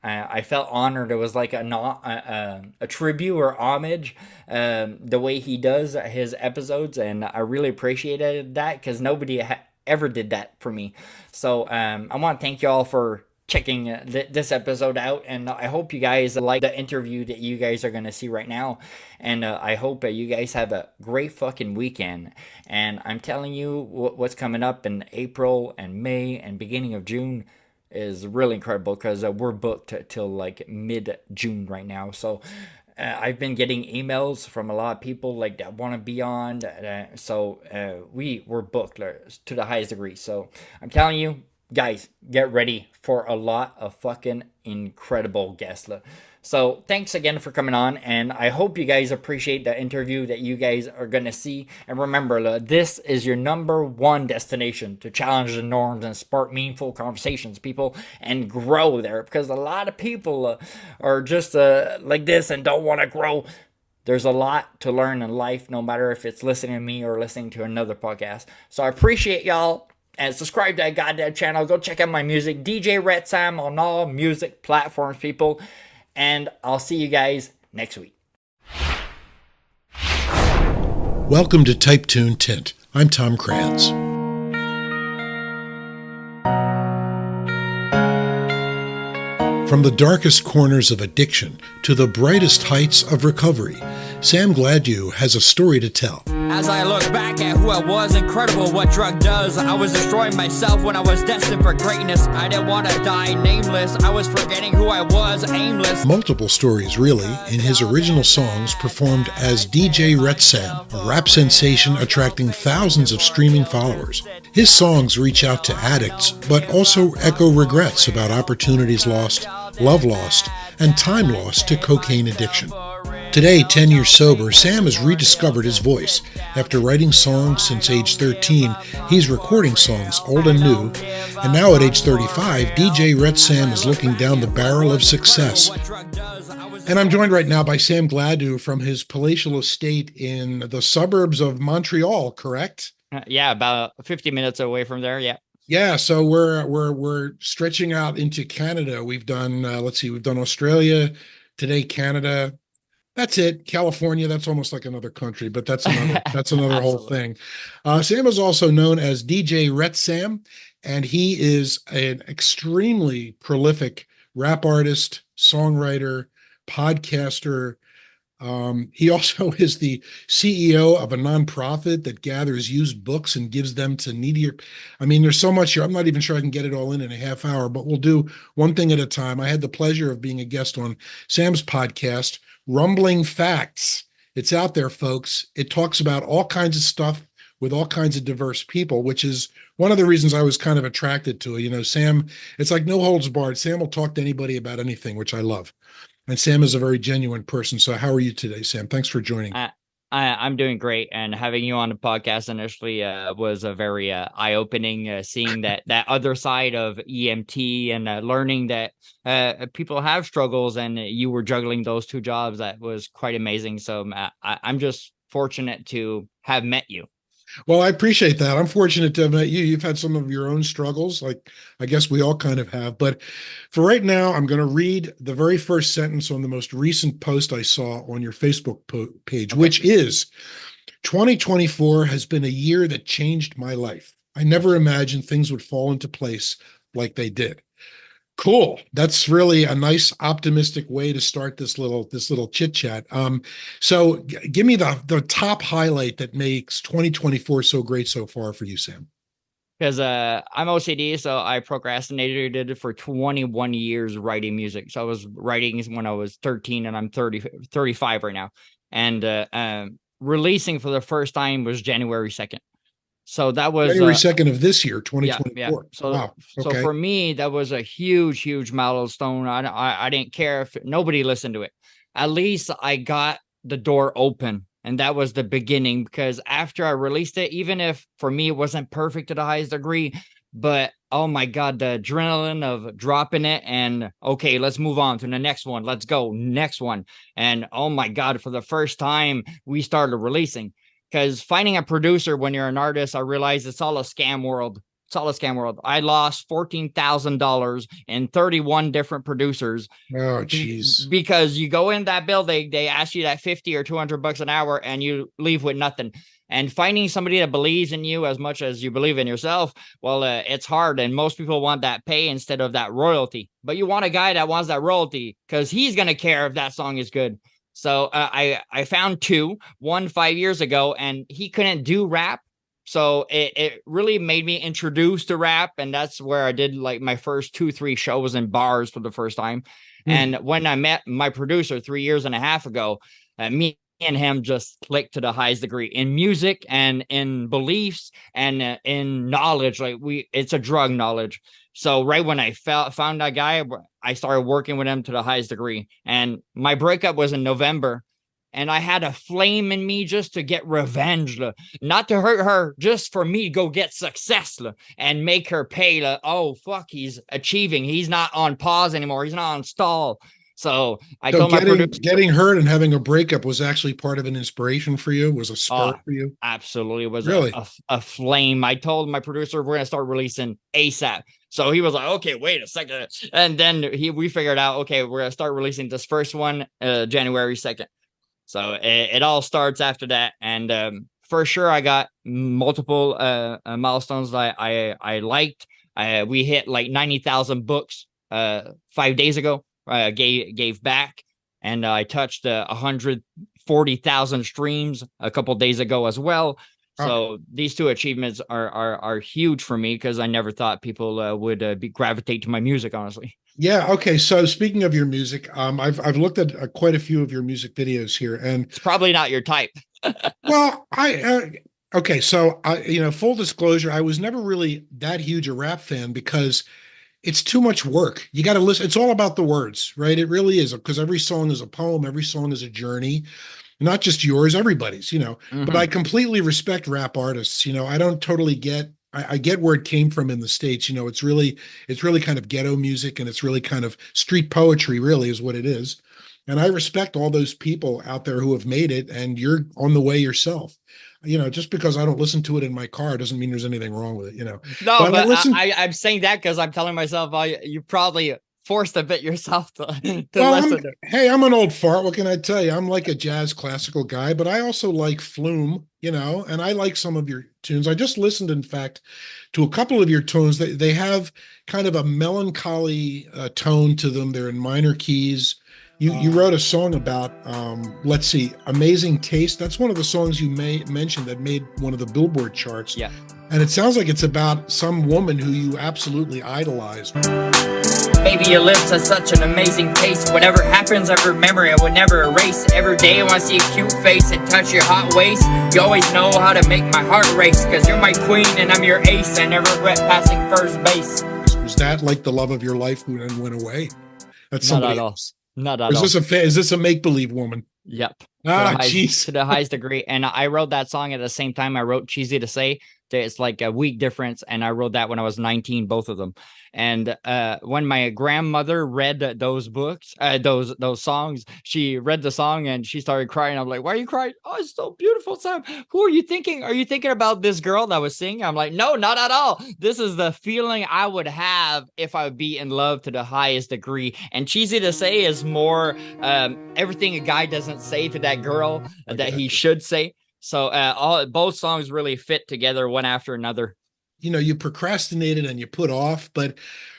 I felt honored. It was like a tribute or homage, the way he does his episodes, and I really appreciated that, because nobody ever did that for me. So I want to thank you all for checking this episode out, and I hope you guys like the interview that you guys are going to see right now, and I hope you guys have a great fucking weekend. And I'm telling you, what's coming up in April and May and beginning of June is really incredible, because we're booked till like mid-June right now. So I've been getting emails from a lot of people like that want to be on, so we're booked to the highest degree. So I'm telling you guys, get ready for a lot of fucking incredible guests. So thanks again for coming on, and I hope you guys appreciate the interview that you guys are going to see. And remember, this is your #1 destination to challenge the norms and spark meaningful conversations, people, and grow there, because a lot of people are just like this and don't want to grow. There's a lot to learn in life, no matter if it's listening to me or listening to another podcast. So I appreciate y'all. And subscribe to that goddamn channel. Go check out my music, DjRetsam, on all music platforms, people. And I'll see you guys next week. Welcome to Type Tune Tint. I'm Tom Kranz. From the darkest corners of addiction to the brightest heights of recovery, Sam Gladue has a story to tell. As I look back at who I was, incredible what drug does. I was destroying myself when I was destined for greatness. I didn't want to die nameless. I was forgetting who I was, aimless. Multiple stories, really, in his original songs performed as DjRetsam, a rap sensation attracting thousands of streaming followers. His songs reach out to addicts, but also echo regrets about opportunities lost, love lost, and time lost to cocaine addiction. Today, 10 years sober, Sam has rediscovered his voice. After writing songs since age 13, he's recording songs old and new. And now at age 35, DjRetsam is looking down the barrel of success. And I'm joined right now by Sam Gladue from his palatial estate in the suburbs of Montreal, correct? Yeah, about 50 minutes away from there, yeah. Yeah, so we're stretching out into Canada. We've done, we've done Australia, today Canada. That's it. California, that's almost like another country, but that's another whole thing. Sam is also known as DjRetsam, and he is an extremely prolific rap artist, songwriter, podcaster. He also is the CEO of a nonprofit that gathers used books and gives them to needier. I mean, there's so much here. I'm not even sure I can get it all in a half hour, but we'll do one thing at a time. I had the pleasure of being a guest on Sam's podcast, Rumbling Facts. It's out there, folks. It talks about all kinds of stuff with all kinds of diverse people, which is one of the reasons I was kind of attracted to it. You know, Sam, it's like no holds barred. Sam will talk to anybody about anything, which I love. And Sam is a very genuine person. So how are you today, Sam? Thanks for joining. I'm doing great, and having you on the podcast initially was a very eye-opening, seeing that other side of EMT and learning that people have struggles, and you were juggling those two jobs. That was quite amazing. So I'm just fortunate to have met you. Well, I appreciate that. I'm fortunate to have met you. You've had some of your own struggles, like I guess we all kind of have. But for right now, I'm going to read the very first sentence on the most recent post I saw on your Facebook page, which is 2024 has been a year that changed my life. I never imagined things would fall into place like they did. Cool. That's really a nice, optimistic way to start this little chit chat. So give me the top highlight that makes 2024 so great so far for you, Sam. Because I'm OCD, so I procrastinated for 21 years writing music. So I was writing when I was 13, and I'm 35 right now. And releasing for the first time was January 2nd. So that was January 2nd of this year, 2024. Yeah. So, wow. Okay. So for me, that was a huge milestone. I didn't care if nobody listened to it. At least I got the door open, and that was the beginning. Because after I released it, even if for me it wasn't perfect to the highest degree, but oh my God, the adrenaline of dropping it and okay, let's move on to the next one. Let's go next one. And oh my God, for the first time, we started releasing. Because finding a producer when you're an artist, I realized it's all a scam world. It's all a scam world. I lost $14,000 in 31 different producers. Oh, jeez. Because you go in that building, they ask you that 50 or $200 an hour, and you leave with nothing. And finding somebody that believes in you as much as you believe in yourself, well, it's hard. And most people want that pay instead of that royalty. But you want a guy that wants that royalty because he's going to care if that song is good. So I found one 5 years ago, and he couldn't do rap. So it really made me introduced to rap. And that's where I did like my first 2-3 shows in bars for the first time. And when I met my producer 3 years and a half ago, me and him just clicked to the highest degree in music and in beliefs and in knowledge. Like it's a drug knowledge. So right when I found that guy, I started working with him to the highest degree. And my breakup was in November. And I had a flame in me just to get revenge, not to hurt her, just for me to go get success and make her pay. Oh, fuck, he's achieving. He's not on pause anymore. He's not on stall. So I told my producer, getting hurt and having a breakup was actually part of an inspiration for you, was a spur for you? Absolutely. It was really a flame. I told my producer we're going to start releasing ASAP. So he was like, okay, wait a second. And then we figured out, okay, we're going to start releasing this first one January 2nd. So it all starts after that. And for sure, I got multiple milestones that I liked. We hit like 90,000 books 5 days ago. Gave back, and I touched 140,000 streams a couple days ago as well. So these two achievements are huge for me because I never thought people would gravitate to my music, honestly. Yeah. Okay. So speaking of your music, I've looked at quite a few of your music videos here, and it's probably not your type. Well, okay. So full disclosure, I was never really that huge a rap fan because it's too much work. You got to listen. It's all about the words, right? It really is, because every song is a poem. Every song is a journey, not just yours, everybody's, but I completely respect rap artists. I don't totally get, I get where it came from in the States. It's really kind of ghetto music, and it's really kind of street poetry, really is what it is. And I respect all those people out there who have made it, and you're on the way yourself. Just because I don't listen to it in my car doesn't mean there's anything wrong with it, No, but I'm saying that because I'm telling myself, you probably forced a bit yourself to listen. Hey, I'm an old fart. What can I tell you? I'm like a jazz classical guy, but I also like Flume, and I like some of your tunes. I just listened, in fact, to a couple of your tunes. They have kind of a melancholy tone to them. They're in minor keys. You wrote a song about, let's see, Amazing Taste. That's one of the songs you mentioned that made one of the Billboard charts. Yeah. And it sounds like it's about some woman who you absolutely idolized. Baby, your lips have such an amazing taste. Whatever happens, every memory I would never erase. Every day I want to see a cute face and touch your hot waist. You always know how to make my heart race, because you're my queen and I'm your ace. I never regret passing first base. Was that like the love of your life who then went away? That's somebody else. Not at all. Is this a make-believe woman? Yep. Jeez. To the highest degree. And I wrote that song at the same time I wrote Cheesy to Say. It's like a week difference. And I wrote that when I was 19, both of them. And when my grandmother read those books, those songs, she read the song and she started crying. I'm like, why are you crying? Oh, it's so beautiful, Sam. Who are you thinking? Are you thinking about this girl that was singing? I'm like, no, not at all. This is the feeling I would have if I would be in love to the highest degree. And Cheesy to Say is more everything a guy doesn't say to that girl that he should say. So both songs really fit together one after another. You know, you procrastinated and you put off, but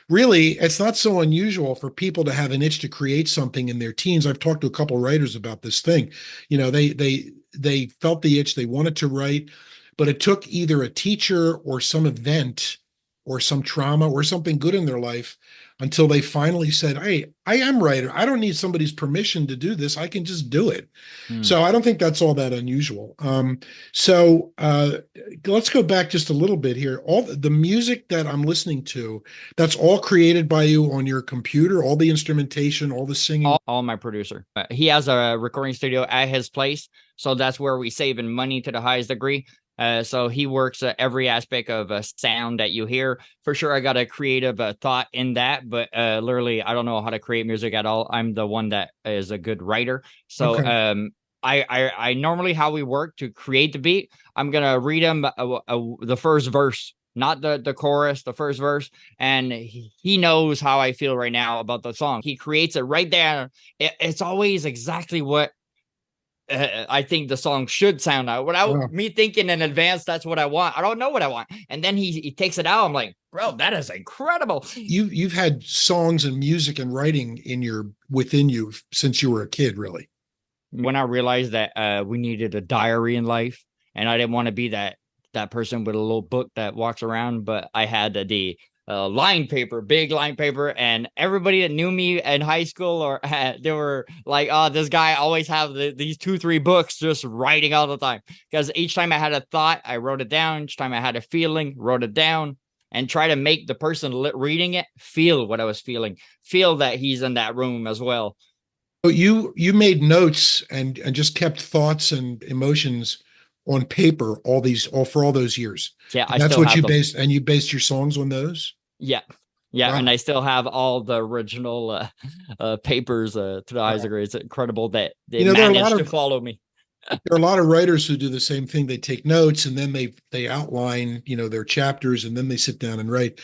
really it's not so unusual for people to have an itch to create something in their teens. I've talked to a couple writers about this thing. You know, they felt the itch, they wanted to write, but it took either a teacher or some event or some trauma or something good in their life until they finally said, hey, I am writer. I don't need somebody's permission to do this. I can just do it. So I don't think that's all that unusual. So let's go back just a little bit here. All the music that I'm listening to, that's all created by you on your computer, all the instrumentation, all the singing. All my producer. He has a recording studio at his place. So that's where we saving money to the highest degree. So he works every aspect of sound that you hear. For sure, I got a creative thought in that, but literally, I don't know how to create music at all. I'm the one that is a good writer. So I normally how we work to create the beat, I'm going to read him the first verse, not the chorus, the first verse. And he knows how I feel right now about the song. He creates it right there. It's always exactly what I think the song should sound out without me thinking in advance. That's what I want. I don't know what I want. And then he takes it out. I'm like, bro, that is incredible. You've had songs and music and writing within you since you were a kid, really. When I realized that we needed a diary in life, and I didn't want to be that person with a little book that walks around, but I had the line paper, big line paper, and everybody that knew me in high school or they were like, oh, this guy always have these 2-3 books just writing all the time, because each time I had a thought, I wrote it down. Each time I had a feeling, wrote it down, and try to make the person reading it feel what I was feeling, feel that he's in that room as well. So you made notes and just kept thoughts and emotions on paper for all those years. Yeah, that's what you based your songs on those. Yeah. Wow. And I still have all the original papers to the highest degree. It's incredible that they managed to follow me. There are a lot of writers who do the same thing. They take notes and then they outline, their chapters, and then they sit down and write.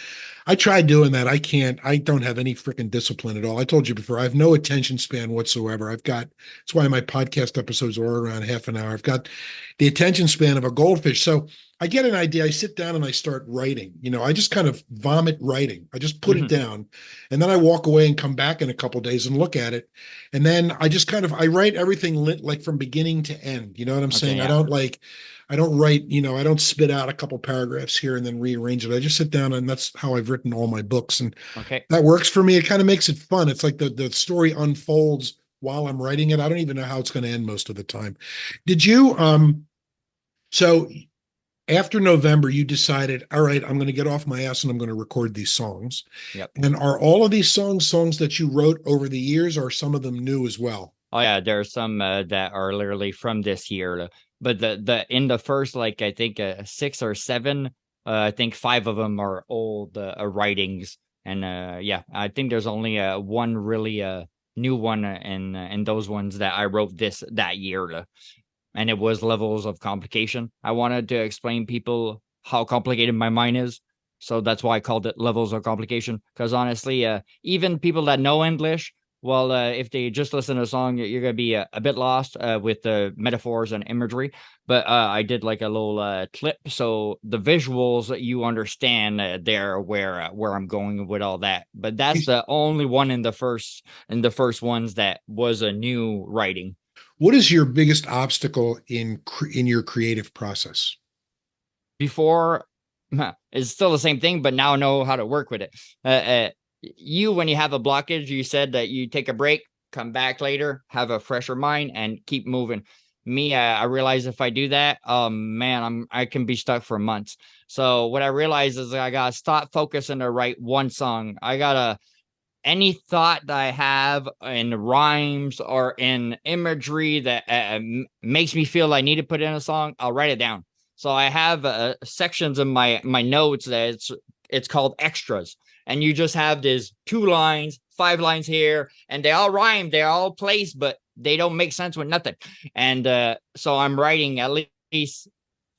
I tried doing that. I don't have any freaking discipline at all. I told you before, I have no attention span whatsoever. That's why my podcast episodes are around half an hour. I've got the attention span of a goldfish. So I get an idea. I sit down and I start writing. I just kind of vomit writing. I just put it down, and then I walk away and come back in a couple of days and look at it. And then I just I write everything like from beginning to end. You know what I'm saying? Yeah. I don't write, I don't spit out a couple paragraphs here and then rearrange it. I just sit down, and that's how I've written all my books. And that works for me. It kind of makes it fun. It's like the story unfolds while I'm writing it. I don't even know how it's going to end most of the time. Did you, so after November, you decided, all right, I'm going to get off my ass and I'm going to record these songs. Yep. And are all of these songs that you wrote over the years, or are some of them new as well? Oh yeah, there are some that are literally from this year. But in the first, I think 6 or 7, I think 5 of them are old writings. And I think there's only one really new one in those ones that I wrote that year. And it was Levels of Complication. I wanted to explain people how complicated my mind is. So that's why I called it Levels of Complication. Because honestly, even people that know English, well, if they just listen to a song, you're going to be a bit lost with the metaphors and imagery. But I did like a little clip. So the visuals, you understand there where I'm going with all that. But that's the only one in the first ones that was a new writing. What is your biggest obstacle in your creative process? Before, it's still the same thing, but now I know how to work with it. When you have a blockage, you said that you take a break, come back later, have a fresher mind, and keep moving. Me, I realize if I do that, man, I can be stuck for months. So what I realized is I gotta stop focusing to write one song. I gotta any thought that I have in rhymes or in imagery that makes me feel I need to put in a song, I'll write it down. So I have sections of my notes that it's called extras, and you just have these 2 lines, 5 lines here, and they all rhyme, they're all placed, but they don't make sense with nothing. And so I'm writing at least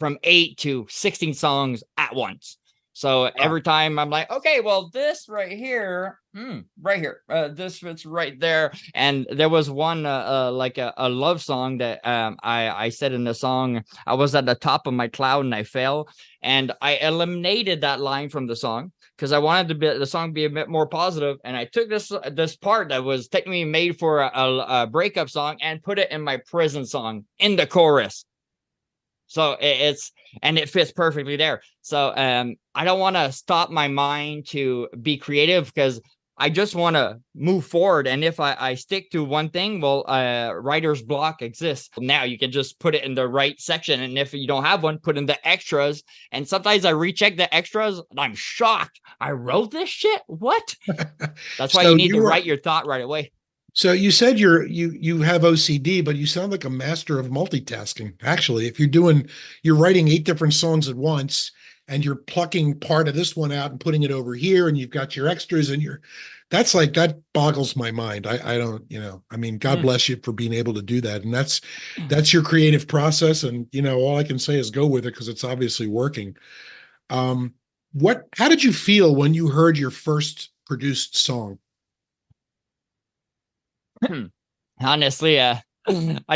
from 8 to 16 songs at once. So every time I'm like, okay, well, this right here, this fits right there. And there was one like a love song that I said in the song, I was at the top of my cloud and I fell, and I eliminated that line from the song because I wanted the song to be a bit more positive. And I took this part that was technically made for a breakup song and put it in my prison song in the chorus. So it fits perfectly there. So I don't want to stop my mind to be creative because I just want to move forward. And if I stick to one thing, well, writer's block exists. Now you can just put it in the right section. And if you don't have one, put in the extras. And sometimes I recheck the extras and I'm shocked. I wrote this shit? What? That's why you need to write your thought right away. So you said you have OCD, but you sound like a master of multitasking. Actually, if you're writing 8 different songs at once and you're plucking part of this one out and putting it over here, and you've got your extras and that boggles my mind. I don't, I mean, God bless you for being able to do that. And that's your creative process. And, all I can say is go with it because it's obviously working. How did you feel when you heard your first produced song? Honestly, I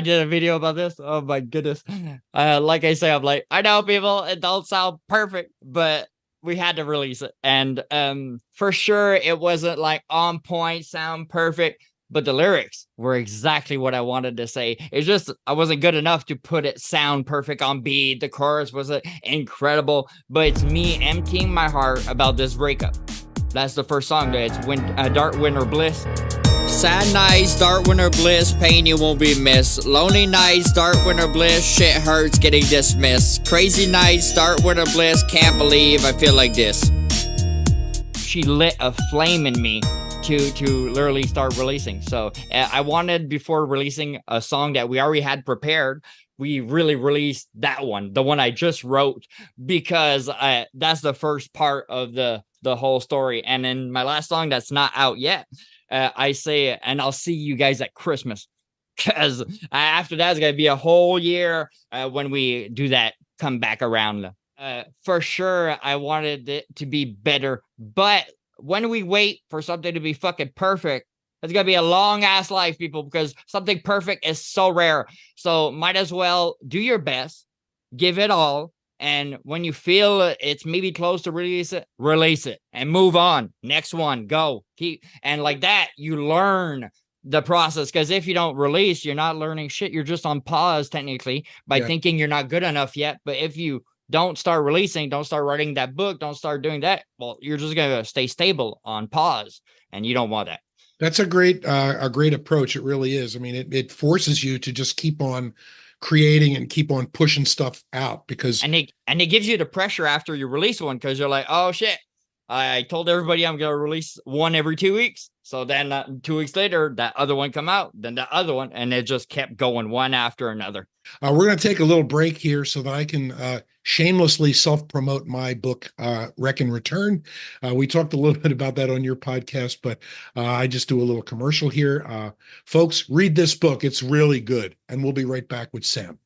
did a video about this. Oh my goodness. Like I say, I'm like, I know people, it don't sound perfect, but we had to release it. And for sure it wasn't like on point, sound perfect, but the lyrics were exactly what I wanted to say. It's just I wasn't good enough to put it sound perfect on beat. The chorus was incredible, but it's me emptying my heart about this breakup. That's the first song. It's Dark Winter Bliss. Sad nights, dark winter bliss, pain you won't be missed. Lonely nights, dark winter bliss, shit hurts getting dismissed. Crazy nights, dark winter bliss, can't believe I feel like this. She lit a flame in me to literally start releasing. So I wanted, before releasing a song that we already had prepared, we really released that one, the one I just wrote, because that's the first part of the whole story. And in my last song that's not out yet, I say, and I'll see you guys at Christmas, because after that it's going to be a whole year when we do that come back around. For sure, I wanted it to be better, but when we wait for something to be fucking perfect, it's going to be a long ass life, people, because something perfect is so rare. So might as well do your best, give it all. And when you feel it's maybe close to release it and move on. Next one, go. And like that, you learn the process. Because if you don't release, you're not learning shit. You're just on pause, technically, by thinking you're not good enough yet. But if you don't start releasing, don't start writing that book, don't start doing that, well, you're just going to stay stable on pause. And you don't want that. That's a great approach. It really is. I mean, it forces you to just keep on creating and keep on pushing stuff out, because and it gives you the pressure after you release one, because you're like, oh shit, I told everybody I'm gonna release one every 2 weeks. So then 2 weeks later, that other one come out, then the other one, and it just kept going one after another. We're going to take a little break here so that I can shamelessly self-promote my book, Wreck and Return. We talked a little bit about that on your podcast, but I just do a little commercial here. Folks, read this book. It's really good. And we'll be right back with Sam.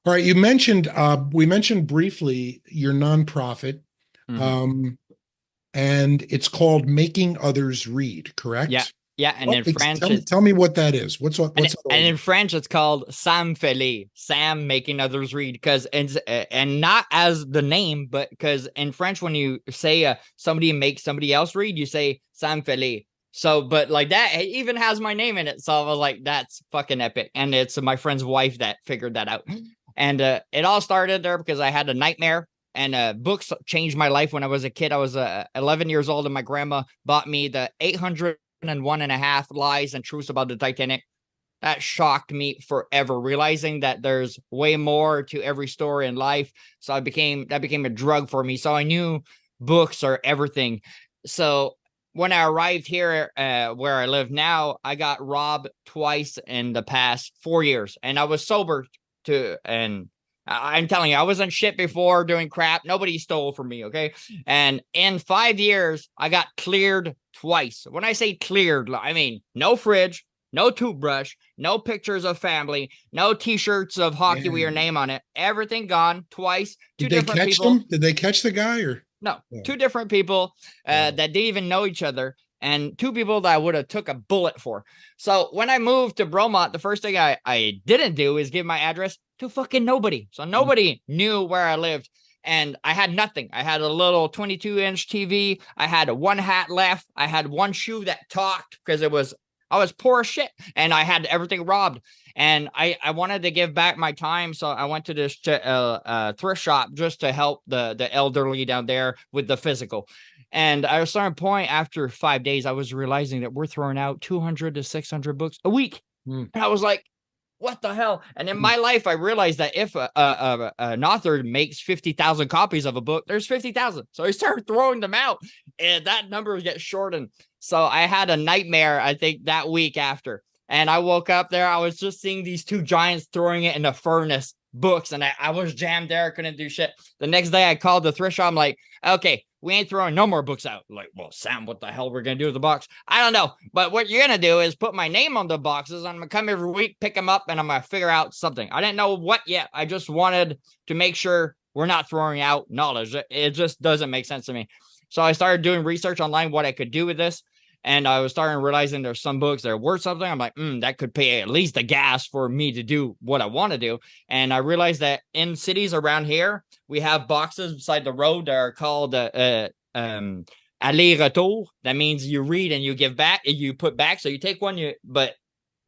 All right, we mentioned briefly your nonprofit, and it's called Making Others Read, correct? Yeah, Yeah, and in French, tell me what that is. What's and that? in French, it's called Sam Feli, Sam making others read, because it's and not as the name, but because in French, when you say somebody makes somebody else read, you say Sam Feli. So, but like that, it even has my name in it. So I was like, that's fucking epic. And it's my friend's wife that figured that out. And it all started there because I had a nightmare. And books changed my life when I was a kid. I was 11 years old, and my grandma bought me the 801.5 Lies and Truths About the Titanic. That shocked me forever, realizing that there's way more to every story in life. So that became a drug for me. So I knew books are everything. So when I arrived here, where I live now, I got robbed twice in the past 4 years, and I was sober too. And I'm telling you, I wasn't shit before doing crap. Nobody stole from me, okay? And in 5 years, I got cleared twice. When I say cleared, I mean no fridge, no toothbrush, no pictures of family, no T-shirts of hockey with your name on it. Everything gone twice. Did they catch them? Did they catch the guy or? No, two different people that didn't even know each other, and two people that I would have took a bullet for. So when I moved to Bromont, the first thing I didn't do is give my address to fucking nobody. So nobody knew where I lived, and I had nothing. I had a little 22-inch TV. I had one hat left. I had one shoe that talked because I was poor as shit, and I had everything robbed. And I wanted to give back my time, so I went to this thrift shop just to help the elderly down there with the physical. And at a certain point, after 5 days, I was realizing that we're throwing out 200 to 600 books a week. And I was like, what the hell? And in my life, I realized that if an author makes 50,000 copies of a book, there's 50,000. So I started throwing them out, and that number gets shortened. So I had a nightmare, I think, that week after. And I woke up there. I was just seeing these two giants throwing it in the furnace, books. And I was jammed there. I couldn't do shit. The next day, I called the thrift shop. I'm like, okay, we ain't throwing no more books out. Like, well, Sam, what the hell we're going to do with the box? I don't know. But what you're going to do is put my name on the boxes. I'm going to come every week, pick them up, and I'm going to figure out something. I didn't know what yet. I just wanted to make sure we're not throwing out knowledge. It just doesn't make sense to me. So I started doing research online, what I could do with this. And I was starting realizing there's some books that are worth something. I'm like, that could pay at least the gas for me to do what I want to do. And I realized that in cities around here, we have boxes beside the road that are called aller-retour. That means you read and you give back, and you put back. So you take one, but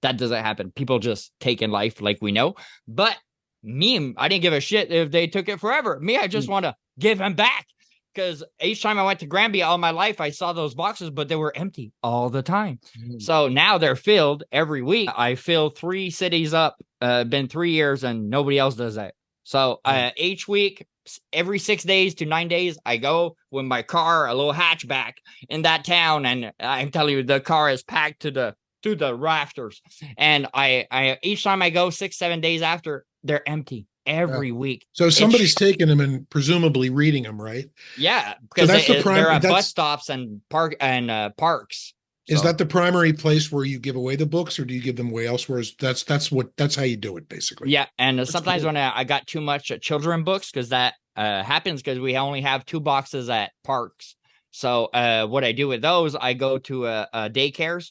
that doesn't happen. People just take in life like we know. But me, I didn't give a shit if they took it forever. Me, I just want to give them back. Because each time I went to Granby all my life, I saw those boxes, but they were empty all the time. So now they're filled every week. I fill 3 cities up. Been 3 years, and nobody else does that. So each week, every 6 days to 9 days, I go with my car, a little hatchback in that town, and I'm telling you, the car is packed to the rafters. And I each time I go 6-7 days after, they're empty. Every week. So somebody's taking them and presumably reading them, right? Yeah, because they're at bus stops and parks. Is that the primary place where you give away the books, or do you give them away elsewhere? That's how you do it, basically. Yeah, and sometimes when I got too much children books, because that happens because we only have 2 boxes at parks. So what I do with those, I go to daycares.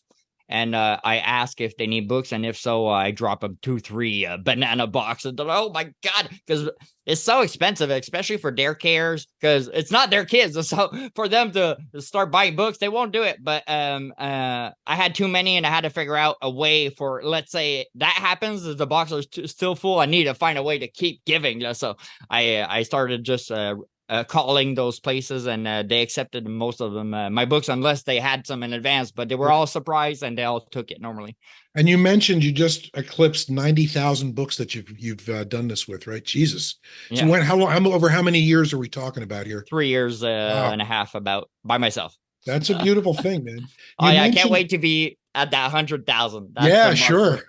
And I ask if they need books, and if so, I drop them 2-3 banana boxes. Oh my god, because it's so expensive, especially for daycares, because it's not their kids. So for them to start buying books, they won't do it. But I had too many, and I had to figure out a way for, let's say that happens, if the box is still full, I need to find a way to keep giving. So I started just calling those places, and they accepted most of them, my books, unless they had some in advance, but they were all surprised and they all took it normally. And you mentioned you just eclipsed 90,000 books that you've done this with, right? Jesus. So over how many years are we talking about here? 3 years and a half about by myself. That's a beautiful thing, man. I can't wait to be at that 100,000. Yeah, sure.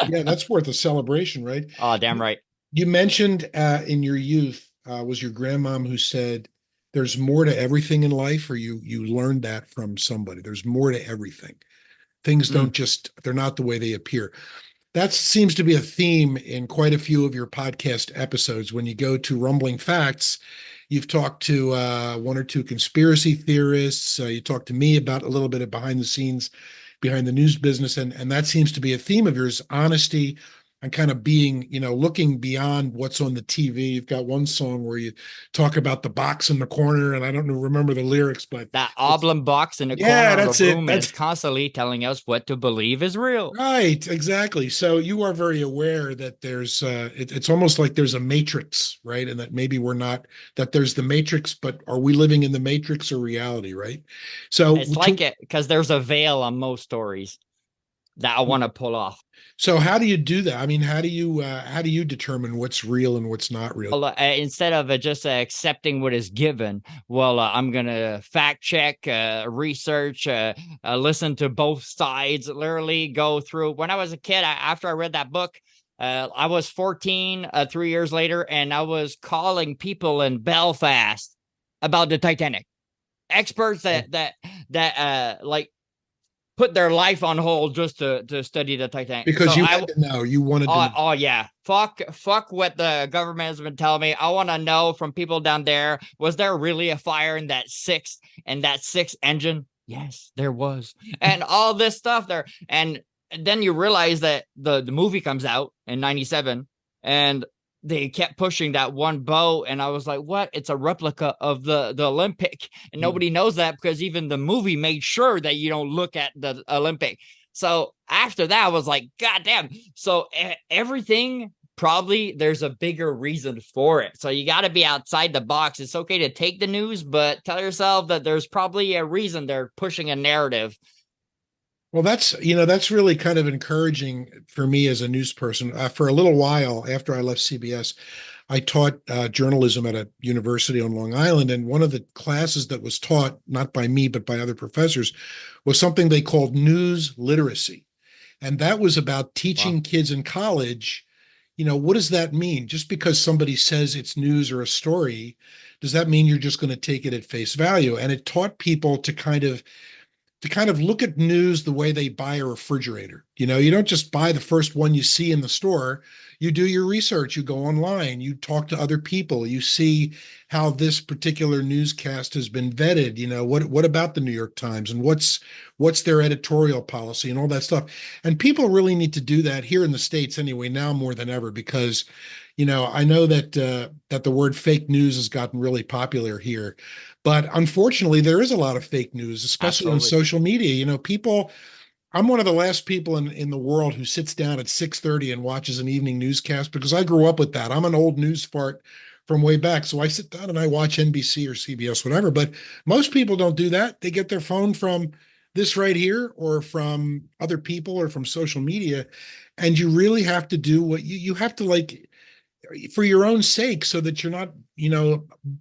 Yeah, that's worth a celebration, right? Oh, damn right. You mentioned in your youth, was your grandmom who said there's more to everything in life, or you learned that from somebody? There's more to everything. Things don't they're not the way they appear. That seems to be a theme in quite a few of your podcast episodes. When you go to Rumbling Facts, you've talked to 1 or 2 conspiracy theorists. You talked to me about a little bit of behind the scenes behind the news business, and that seems to be a theme of yours: honesty and kind of being, looking beyond what's on the TV. You've got one song where you talk about the box in the corner, and I don't remember the lyrics, but that oblong box in the yeah, corner of that's the it. room is constantly telling us what to believe is real. Right, exactly. So you are very aware that there's it's almost like there's a matrix, right? And that maybe we're not, that there's the matrix, but are we living in the matrix or reality, right? So It's like it because there's a veil on most stories that I want to pull off. so how do you do that? I mean, how do you determine what's real and what's not real? Well, instead of just accepting what is given, well, I'm gonna fact check, research, listen to both sides, literally go through. When I was a kid, after I read that book, I was 14, 3 years later, and I was calling people in Belfast about the Titanic. Experts that like put their life on hold just to study the Titanic. Because you had to know, you wanted to know. Oh yeah. Fuck what the government has been telling me. I want to know from people down there, was there really a fire in that sixth engine? Yes, there was. And all this stuff there. And then you realize that the movie comes out in 97 and they kept pushing that one boat, and I was like, what? It's a replica of the Olympic, and nobody knows that because even the movie made sure that you don't look at the Olympic. So after that, I was like, God damn. So everything, probably there's a bigger reason for it. So you got to be outside the box. It's okay to take the news, but tell yourself that there's probably a reason they're pushing a narrative. Well, that's really kind of encouraging for me as a news person. For a little while after I left CBS, I taught journalism at a university on Long Island, and one of the classes that was taught, not by me but by other professors, was something they called news literacy, and that was about teaching kids in college. What does that mean? Just because somebody says it's news or a story, does that mean you're just going to take it at face value? And it taught people to kind of look at news the way they buy a refrigerator. You don't just buy the first one you see in the store. You do your research, you go online, you talk to other people, you see how this particular newscast has been vetted. What about the New York Times, and what's their editorial policy and all that stuff. And people really need to do that here in the States anyway, now more than ever, because I know that the word fake news has gotten really popular here, but unfortunately, there is a lot of fake news, especially on social media. I'm one of the last people in the world who sits down at 6:30 and watches an evening newscast, because I grew up with that. I'm an old news fart from way back. So I sit down and I watch NBC or CBS, whatever. But most people don't do that. They get their phone from this right here, or from other people, or from social media. And you really have to do what you have to, like, for your own sake, so that you're not,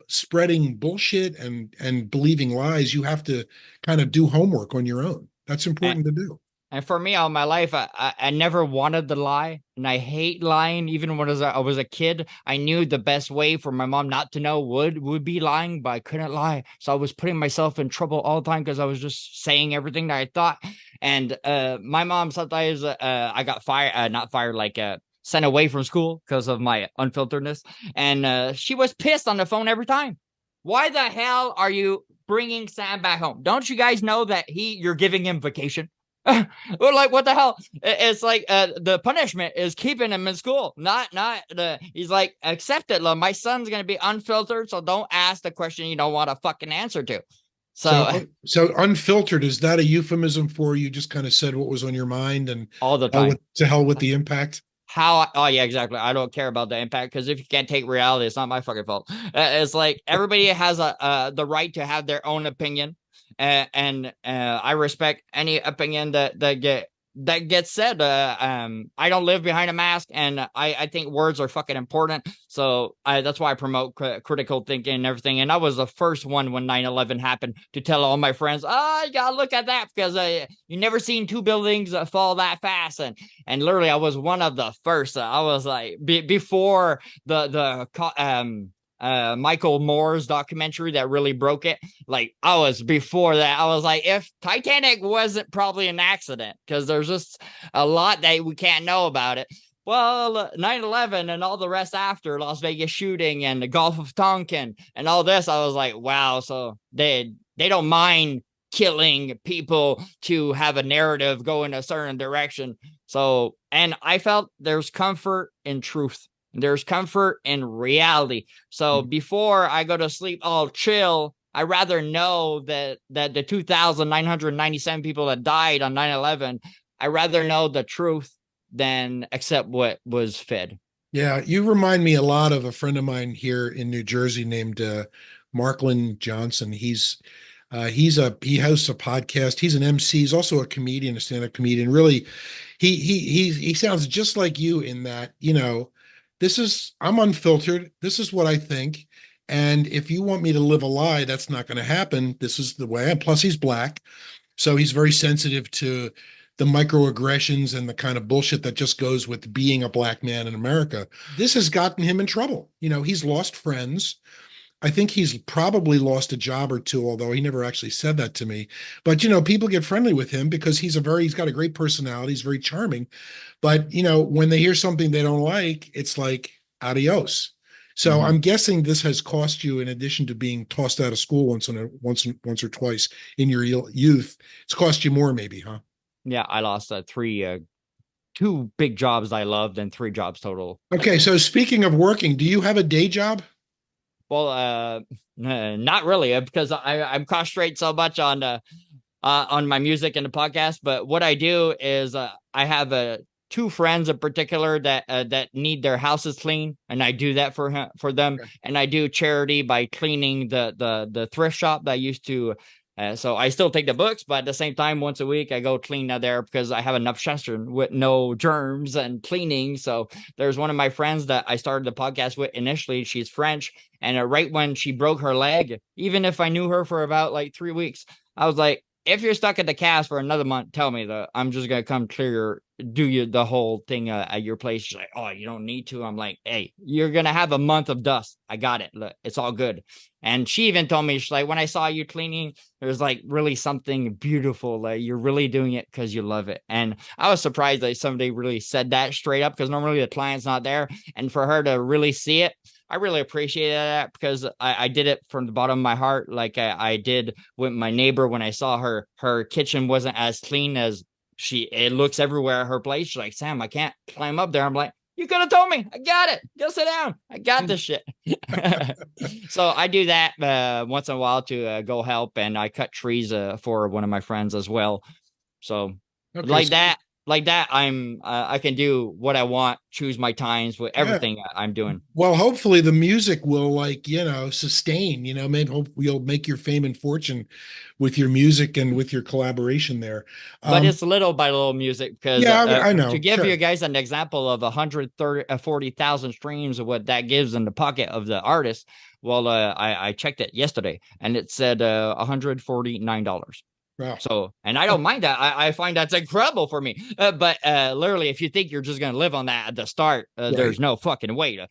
spreading bullshit and believing lies. You have to kind of do homework on your own. That's important to do. And for me, all my life, I never wanted to lie, and I hate lying. Even when I was a kid, I knew the best way for my mom not to know would be lying, but I couldn't lie. So I was putting myself in trouble all the time because I was just saying everything that I thought. And my mom sometimes, I got fired, not fired, like sent away from school because of my unfilteredness. And she was pissed on the phone every time. Why the hell are you bringing Sam back home? Don't you guys know that you're giving him vacation? Like, what the hell? It's like the punishment is keeping him in school, not he's like, accept it, love. My son's gonna be unfiltered, so don't ask the question you don't want a fucking answer to. So unfiltered, is that a euphemism for you just kind of said what was on your mind, and all the time, to hell with the impact? Oh yeah, exactly. I don't care about the impact, because if you can't take reality, it's not my fucking fault. It's like everybody has the right to have their own opinion, and I respect any opinion that gets said. I don't live behind a mask, and I think words are fucking important. So that's why I promote critical thinking and everything. And I was the first one when 9/11 happened to tell all my friends, "Oh, you gotta look at that, because you never seen two buildings fall that fast." And literally, I was one of the first. I was like before the Michael Moore's documentary that really broke it. Like, I was before that. I was like, if Titanic wasn't probably an accident, because there's just a lot that we can't know about it. Well, 9/11 and all the rest after, Las Vegas shooting and the Gulf of Tonkin and all this, I was like, wow. So they don't mind killing people to have a narrative go in a certain direction. So, and I felt there's comfort in truth. There's comfort in reality. So before I go to sleep all chill, I rather know that the 2,997 people that died on 9/11, I rather know the truth than accept what was fed. Yeah, you remind me a lot of a friend of mine here in New Jersey named Markland Johnson. He hosts a podcast. He's an MC. He's also a comedian, a stand-up comedian. Really, he sounds just like you in that, I'm unfiltered. This is what I think. And if you want me to live a lie, that's not going to happen. This is the way I am. Plus, he's black. So he's very sensitive to the microaggressions and the kind of bullshit that just goes with being a black man in America. This has gotten him in trouble. He's lost friends. I think he's probably lost a job or two, although he never actually said that to me. But, people get friendly with him because he's got a great personality. He's very charming. But, when they hear something they don't like, it's like adios. So I'm guessing this has cost you, in addition to being tossed out of school once or twice in your youth, it's cost you more maybe, huh? Yeah, I lost two big jobs I loved and 3 jobs total. Okay, so speaking of working, do you have a day job? Well, not really, because I'm concentrating so much on my music and the podcast. But what I do is I have 2 friends in particular that need their houses clean, and I do that for them. Okay. And I do charity by cleaning the thrift shop that I used to. So I still take the books, but at the same time, once a week, I go clean out there because I have enough Chester with no germs and cleaning. So there's one of my friends that I started the podcast with initially. She's French. And right when she broke her leg, even if I knew her for about like 3 weeks, I was like, if you're stuck at the cast for another month, tell me that I'm just going to come do the whole thing at your place. She's like, oh, you don't need to. I'm like, hey, you're going to have a month of dust. I got it. Look, it's all good. And she even told me, she's like, when I saw you cleaning, there's like really something beautiful. Like you're really doing it because you love it. And I was surprised that somebody really said that straight up, because normally the client's not there. And for her to really see it, I really appreciated that, because I did it from the bottom of my heart. Like I did with my neighbor when I saw her kitchen wasn't as clean as it looks everywhere at her place. She's like, Sam, I can't climb up there. I'm like, you could have told me. I got it. Go sit down. I got this shit. So I do that once in a while to go help, and I cut trees for one of my friends as well. So like that, I can do what I want, choose my times with everything I'm doing. Well, hopefully the music will sustain, maybe you'll make your fame and fortune with your music and with your collaboration there. But it's little by little music, because I know. To give you guys an example of 140,000 streams of what that gives in the pocket of the artist. Well, I checked it yesterday and it said $149. Wow. So, and I don't mind that. I find that's incredible for me. But literally, if you think you're just going to live on that at the start, right. There's no fucking way.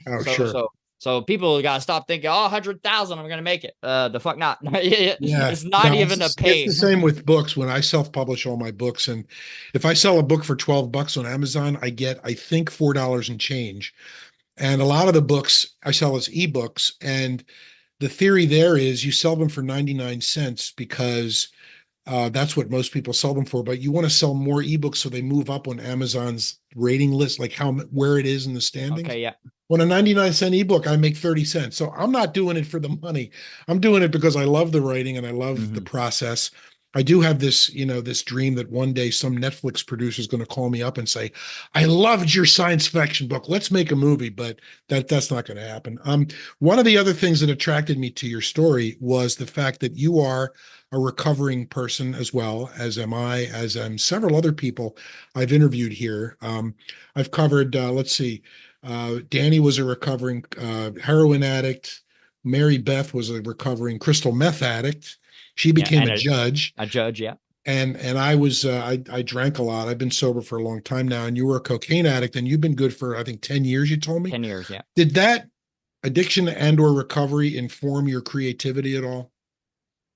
So people got to stop thinking, 100,000, I'm going to make it. The fuck not. It's not even a pay. It's the same with books. When I self-publish all my books, and if I sell a book for $12 on Amazon, I get, I think, $4 and change. And a lot of the books I sell as ebooks. And the theory there is you sell them for 99 cents because that's what most people sell them for, but you want to sell more ebooks so they move up on Amazon's rating list, like where it is in the standings. Okay, yeah. When a 99-cent ebook, I make 30 cents. So I'm not doing it for the money. I'm doing it because I love the writing and I love the process. I do have this, this dream that one day some Netflix producer is going to call me up and say, I loved your science fiction book. Let's make a movie, but that's not going to happen. One of the other things that attracted me to your story was the fact that you are a recovering person, as well as am I, as am several other people I've interviewed here. I've covered, Danny was a recovering heroin addict. Mary Beth was a recovering crystal meth addict. She became a judge. A judge, yeah. And I was, I drank a lot. I've been sober for a long time now. And you were a cocaine addict, and you've been good for, I think, 10 years, you told me? 10 years, yeah. Did that addiction and or recovery inform your creativity at all?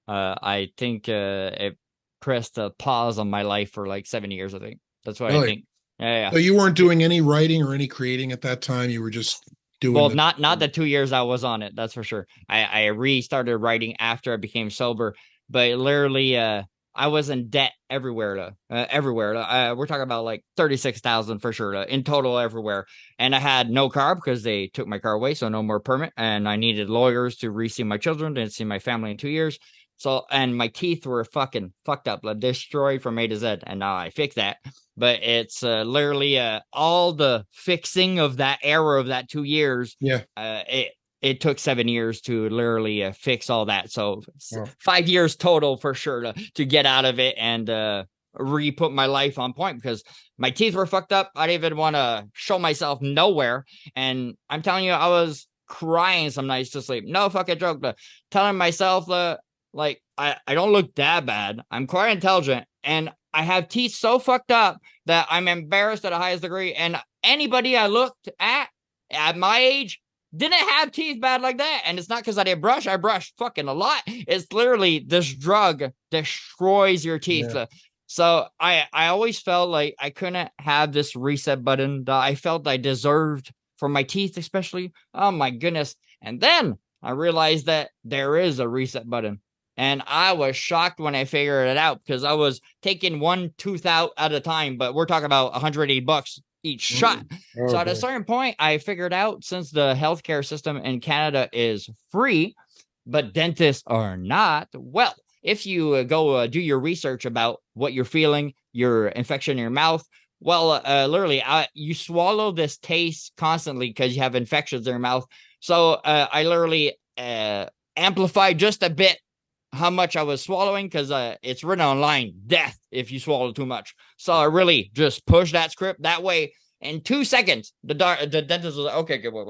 I think it pressed a pause on my life for like 7 years, I think. That's what I think. Yeah. So you weren't doing any writing or any creating at that time? You were just doing... Well, not the 2 years I was on it, that's for sure. I restarted writing after I became sober. But literally, I was in debt everywhere. Everywhere. We're talking about like 36,000 for sure in total everywhere. And I had no car because they took my car away, so no more permit. And I needed lawyers to re-see my children. Didn't see my family in 2 years. So, and my teeth were fucking fucked up, like destroyed from A to Z. And now I fixed that. But it's literally all the fixing of that era of that 2 years. Yeah. It took 7 years to literally fix all that. So 5 years total for sure to get out of it and re-put my life on point because my teeth were fucked up. I didn't even want to show myself nowhere. And I'm telling you, I was crying some nights to sleep. No fucking joke. Telling myself, like, I don't look that bad. I'm quite intelligent. And I have teeth so fucked up that I'm embarrassed at the highest degree. And anybody I looked at my age, didn't have teeth bad like that. And it's not because I didn't brush. I brushed fucking a lot. It's literally this drug destroys your teeth. Yeah. So I always felt like I couldn't have this reset button that I felt I deserved for my teeth, especially. Oh my goodness. And then I realized that there is a reset button. And I was shocked when I figured it out because I was taking one tooth out at a time, but we're talking about $180 each shot. So at a certain point, I figured out since the healthcare system in Canada is free, but dentists are not. Well, if you go do your research about what you're feeling, your infection in your mouth, well, literally, you swallow this taste constantly because you have infections in your mouth. So I literally amplified just a bit how much I was swallowing because it's written online, death if you swallow too much. So I really just pushed that script that way. In 2 seconds, the dentist was like, okay, good, wait.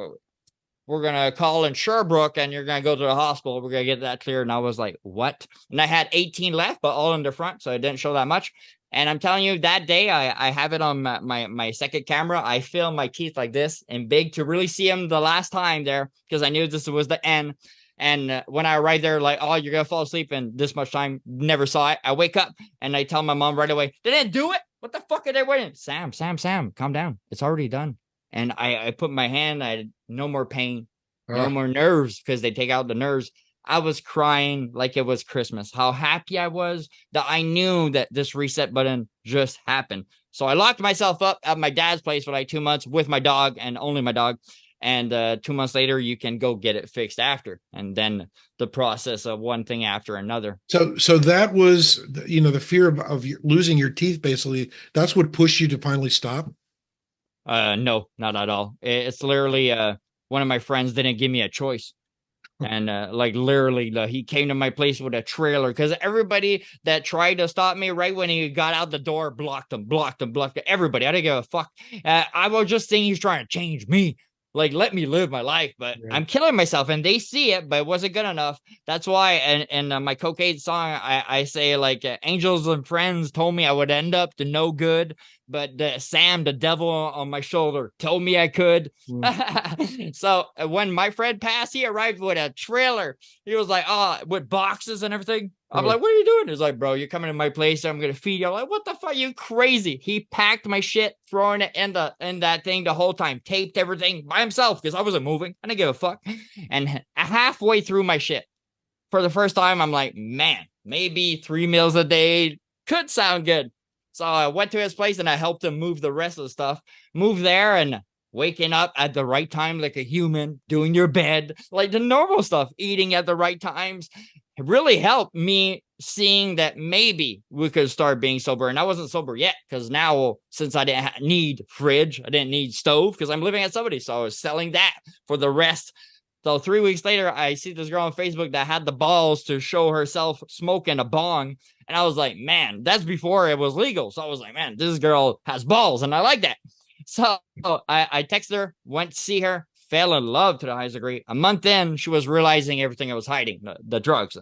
We're going to call in Sherbrooke and you're going to go to the hospital. We're going to get that clear. And I was like, what? And I had 18 left, but all in the front. So I didn't show that much. And I'm telling you, that day, I have it on my second camera. I filmed my teeth like this and big to really see them the last time there because I knew this was the end. And when I arrived there, like, oh, you're going to fall asleep in this much time. Never saw it. I wake up and I tell my mom right away, they didn't do it. What the fuck are they waiting? Sam, calm down. It's already done. And I put my hand, I had no more pain, no more nerves because they take out the nerves. I was crying like it was Christmas. How happy I was that I knew that this reset button just happened. So I locked myself up at my dad's place for like 2 months with my dog and only my dog. And 2 months later, you can go get it fixed after. And then the process of one thing after another. So that was, the fear of losing your teeth, basically. That's what pushed you to finally stop? No, not at all. It's literally one of my friends didn't give me a choice. And literally, he came to my place with a trailer because everybody that tried to stop me right when he got out the door blocked him. Everybody. I didn't give a fuck. I was just saying he's trying to change me. Like, let me live my life, but I'm killing myself and they see it, but it wasn't good enough. That's why in my cocaine song, I say like angels and friends told me I would end up to no good, but Sam, the devil on my shoulder, told me I could. So when my friend passed, he arrived with a trailer. He was like, oh, with boxes and everything. I'm like, what are you doing? He's like, bro, you're coming to my place. I'm going to feed you. I'm like, what the fuck? You crazy. He packed my shit, throwing it in that thing the whole time, taped everything by himself because I wasn't moving. I didn't give a fuck. And halfway through my shit, for the first time, I'm like, man, maybe 3 meals a day could sound good. So I went to his place and I helped him move the rest of the stuff, move there and waking up at the right time like a human, doing your bed, like the normal stuff, eating at the right times. It really helped me seeing that maybe we could start being sober. And I wasn't sober yet because now, since I didn't need fridge, I didn't need stove because I'm living at somebody. So I was selling that for the rest. So 3 weeks later, I see this girl on Facebook that had the balls to show herself smoking a bong. And I was like, man, that's before it was legal. So I was like, man, this girl has balls and I like that. So I texted her, went to see her, fell in love to the highest degree. A month in, she was realizing everything I was hiding, the drugs.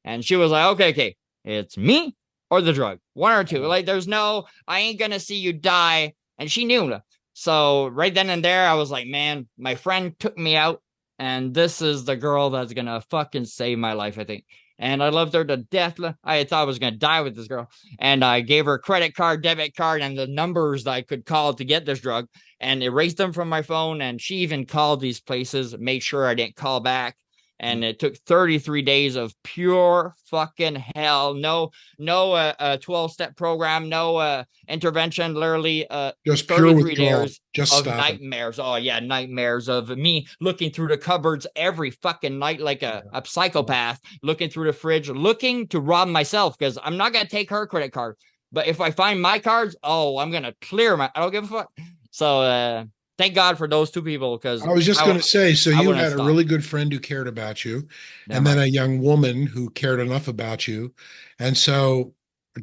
And she was like, okay, it's me or the drug, one or two. Like, there's no, I ain't going to see you die. And she knew. So right then and there, I was like, man, my friend took me out. And this is the girl that's going to fucking save my life, I think. And I loved her to death. I thought I was going to die with this girl. And I gave her a credit card, debit card, and the numbers that I could call to get this drug and erased them from my phone. And she even called these places, made sure I didn't call back. And it took 33 days of pure fucking hell. No 12-step program, no intervention, literally Just pure 33 withdrawal. days Just of stopping. nightmares. Oh yeah, nightmares of me looking through the cupboards every fucking night like a psychopath, looking through the fridge, looking to rob myself, because I'm not gonna take her credit card. But if I find my cards, I'm gonna clear I don't give a fuck. So thank God for those two people, because I was just going to say, so you had a stop. really good friend who cared about you, Damn and then right. a young woman who cared enough about you. And so,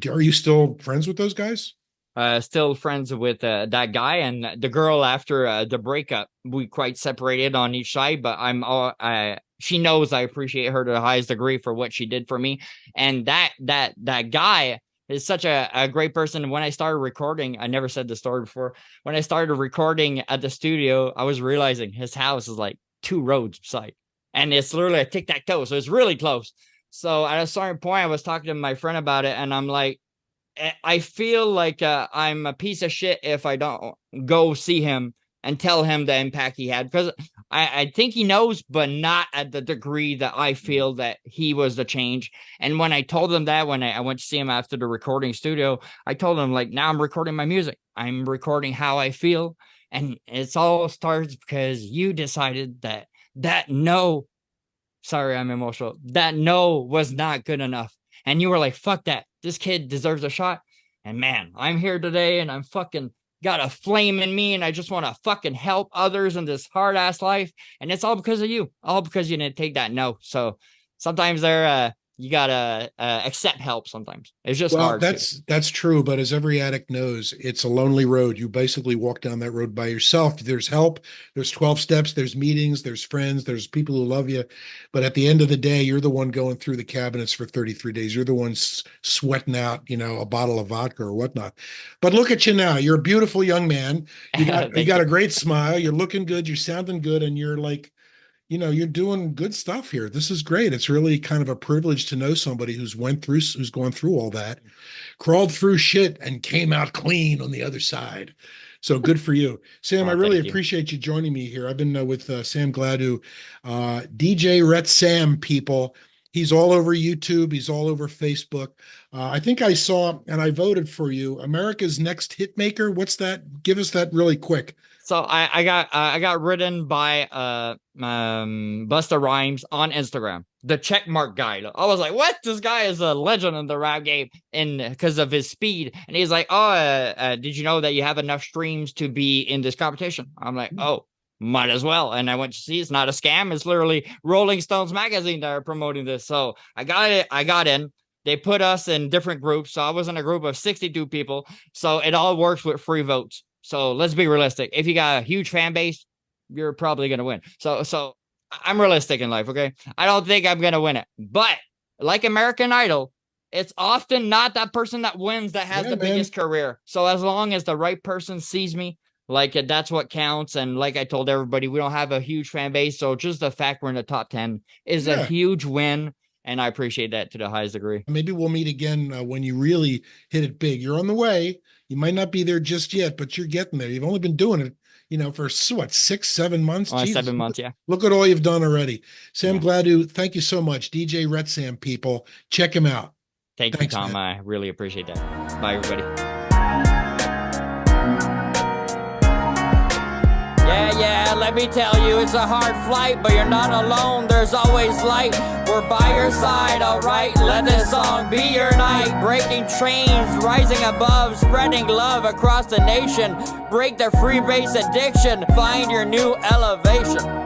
are you still friends with those guys? Still friends with that guy, and the girl after the breakup. We quite separated on each side, but she knows I appreciate her to the highest degree for what she did for me. And that guy is such a great person. When I started recording, I never said the story before. When I started recording at the studio, I was realizing his house is like 2 roads beside, and it's literally a tic-tac-toe, so it's really close. So at a certain point, I was talking to my friend about it, and I'm like, I feel like I'm a piece of shit if I don't go see him and tell him the impact he had, because I think he knows, but not at the degree that I feel that he was the change. And when I told him that, when I went to see him after the recording studio, I told him, like, now I'm recording my music. I'm recording how I feel. And it's all starts because you decided that no, sorry, I'm emotional. That no was not good enough. And you were like, fuck that. This kid deserves a shot. And man, I'm here today and I'm fucking got a flame in me, and I just want to fucking help others in this hard ass life. And it's all because of you. All because you didn't take that no. So sometimes you gotta accept help sometimes. It's just hard. That's true, but as every addict knows, it's a lonely road. You basically walk down that road by yourself. There's help, there's 12 steps, there's meetings, there's friends, there's people who love you. But at the end of the day, you're the one going through the cabinets for 33 days. You're the one sweating out, a bottle of vodka or whatnot. But look at you now. You're a beautiful young man. You got a great smile. You're looking good. You're sounding good. And you're like, you're doing good stuff here. This is great. It's really kind of a privilege to know somebody who's gone through all that, crawled through shit, and came out clean on the other side. So good for you. Sam, I really appreciate you joining me here. I've been with Sam Gladue, DjRetsam, people. He's all over YouTube. He's all over Facebook. I think I saw, and I voted for you, America's Next Hitmaker. What's that? Give us that really quick. So I got written by Busta Rhymes on Instagram, the checkmark guy. I was like, what? This guy is a legend in the rap game, and because of his speed. And he's like, did you know that you have enough streams to be in this competition? I'm like, oh, might as well. And I went to see. It's not a scam. It's literally Rolling Stones magazine that are promoting this. So I got it. I got in. They put us in different groups. So I was in a group of 62 people. So it all works with free votes. So let's be realistic. If you got a huge fan base, you're probably going to win. So I'm realistic in life, okay? I don't think I'm going to win it. But like American Idol, it's often not that person that wins that has the biggest career. So as long as the right person sees me, like, that's what counts. And like I told everybody, we don't have a huge fan base. So just the fact we're in the top 10 is a huge win. And I appreciate that to the highest degree. Maybe we'll meet again when you really hit it big. You're on the way. You might not be there just yet, but you're getting there. You've only been doing it, for what, 6-7 months? 7 months, yeah. Look at all you've done already. Sam Gladue, thank you so much. DjRetsam, people. Check him out. Thanks, you, Tom. Man. I really appreciate that. Bye, everybody. Yeah, let me tell you, it's a hard flight, but you're not alone, there's always light. We're by your side, alright? Let this song be your night. Breaking chains, rising above, spreading love across the nation. Break the free base addiction, find your new elevation.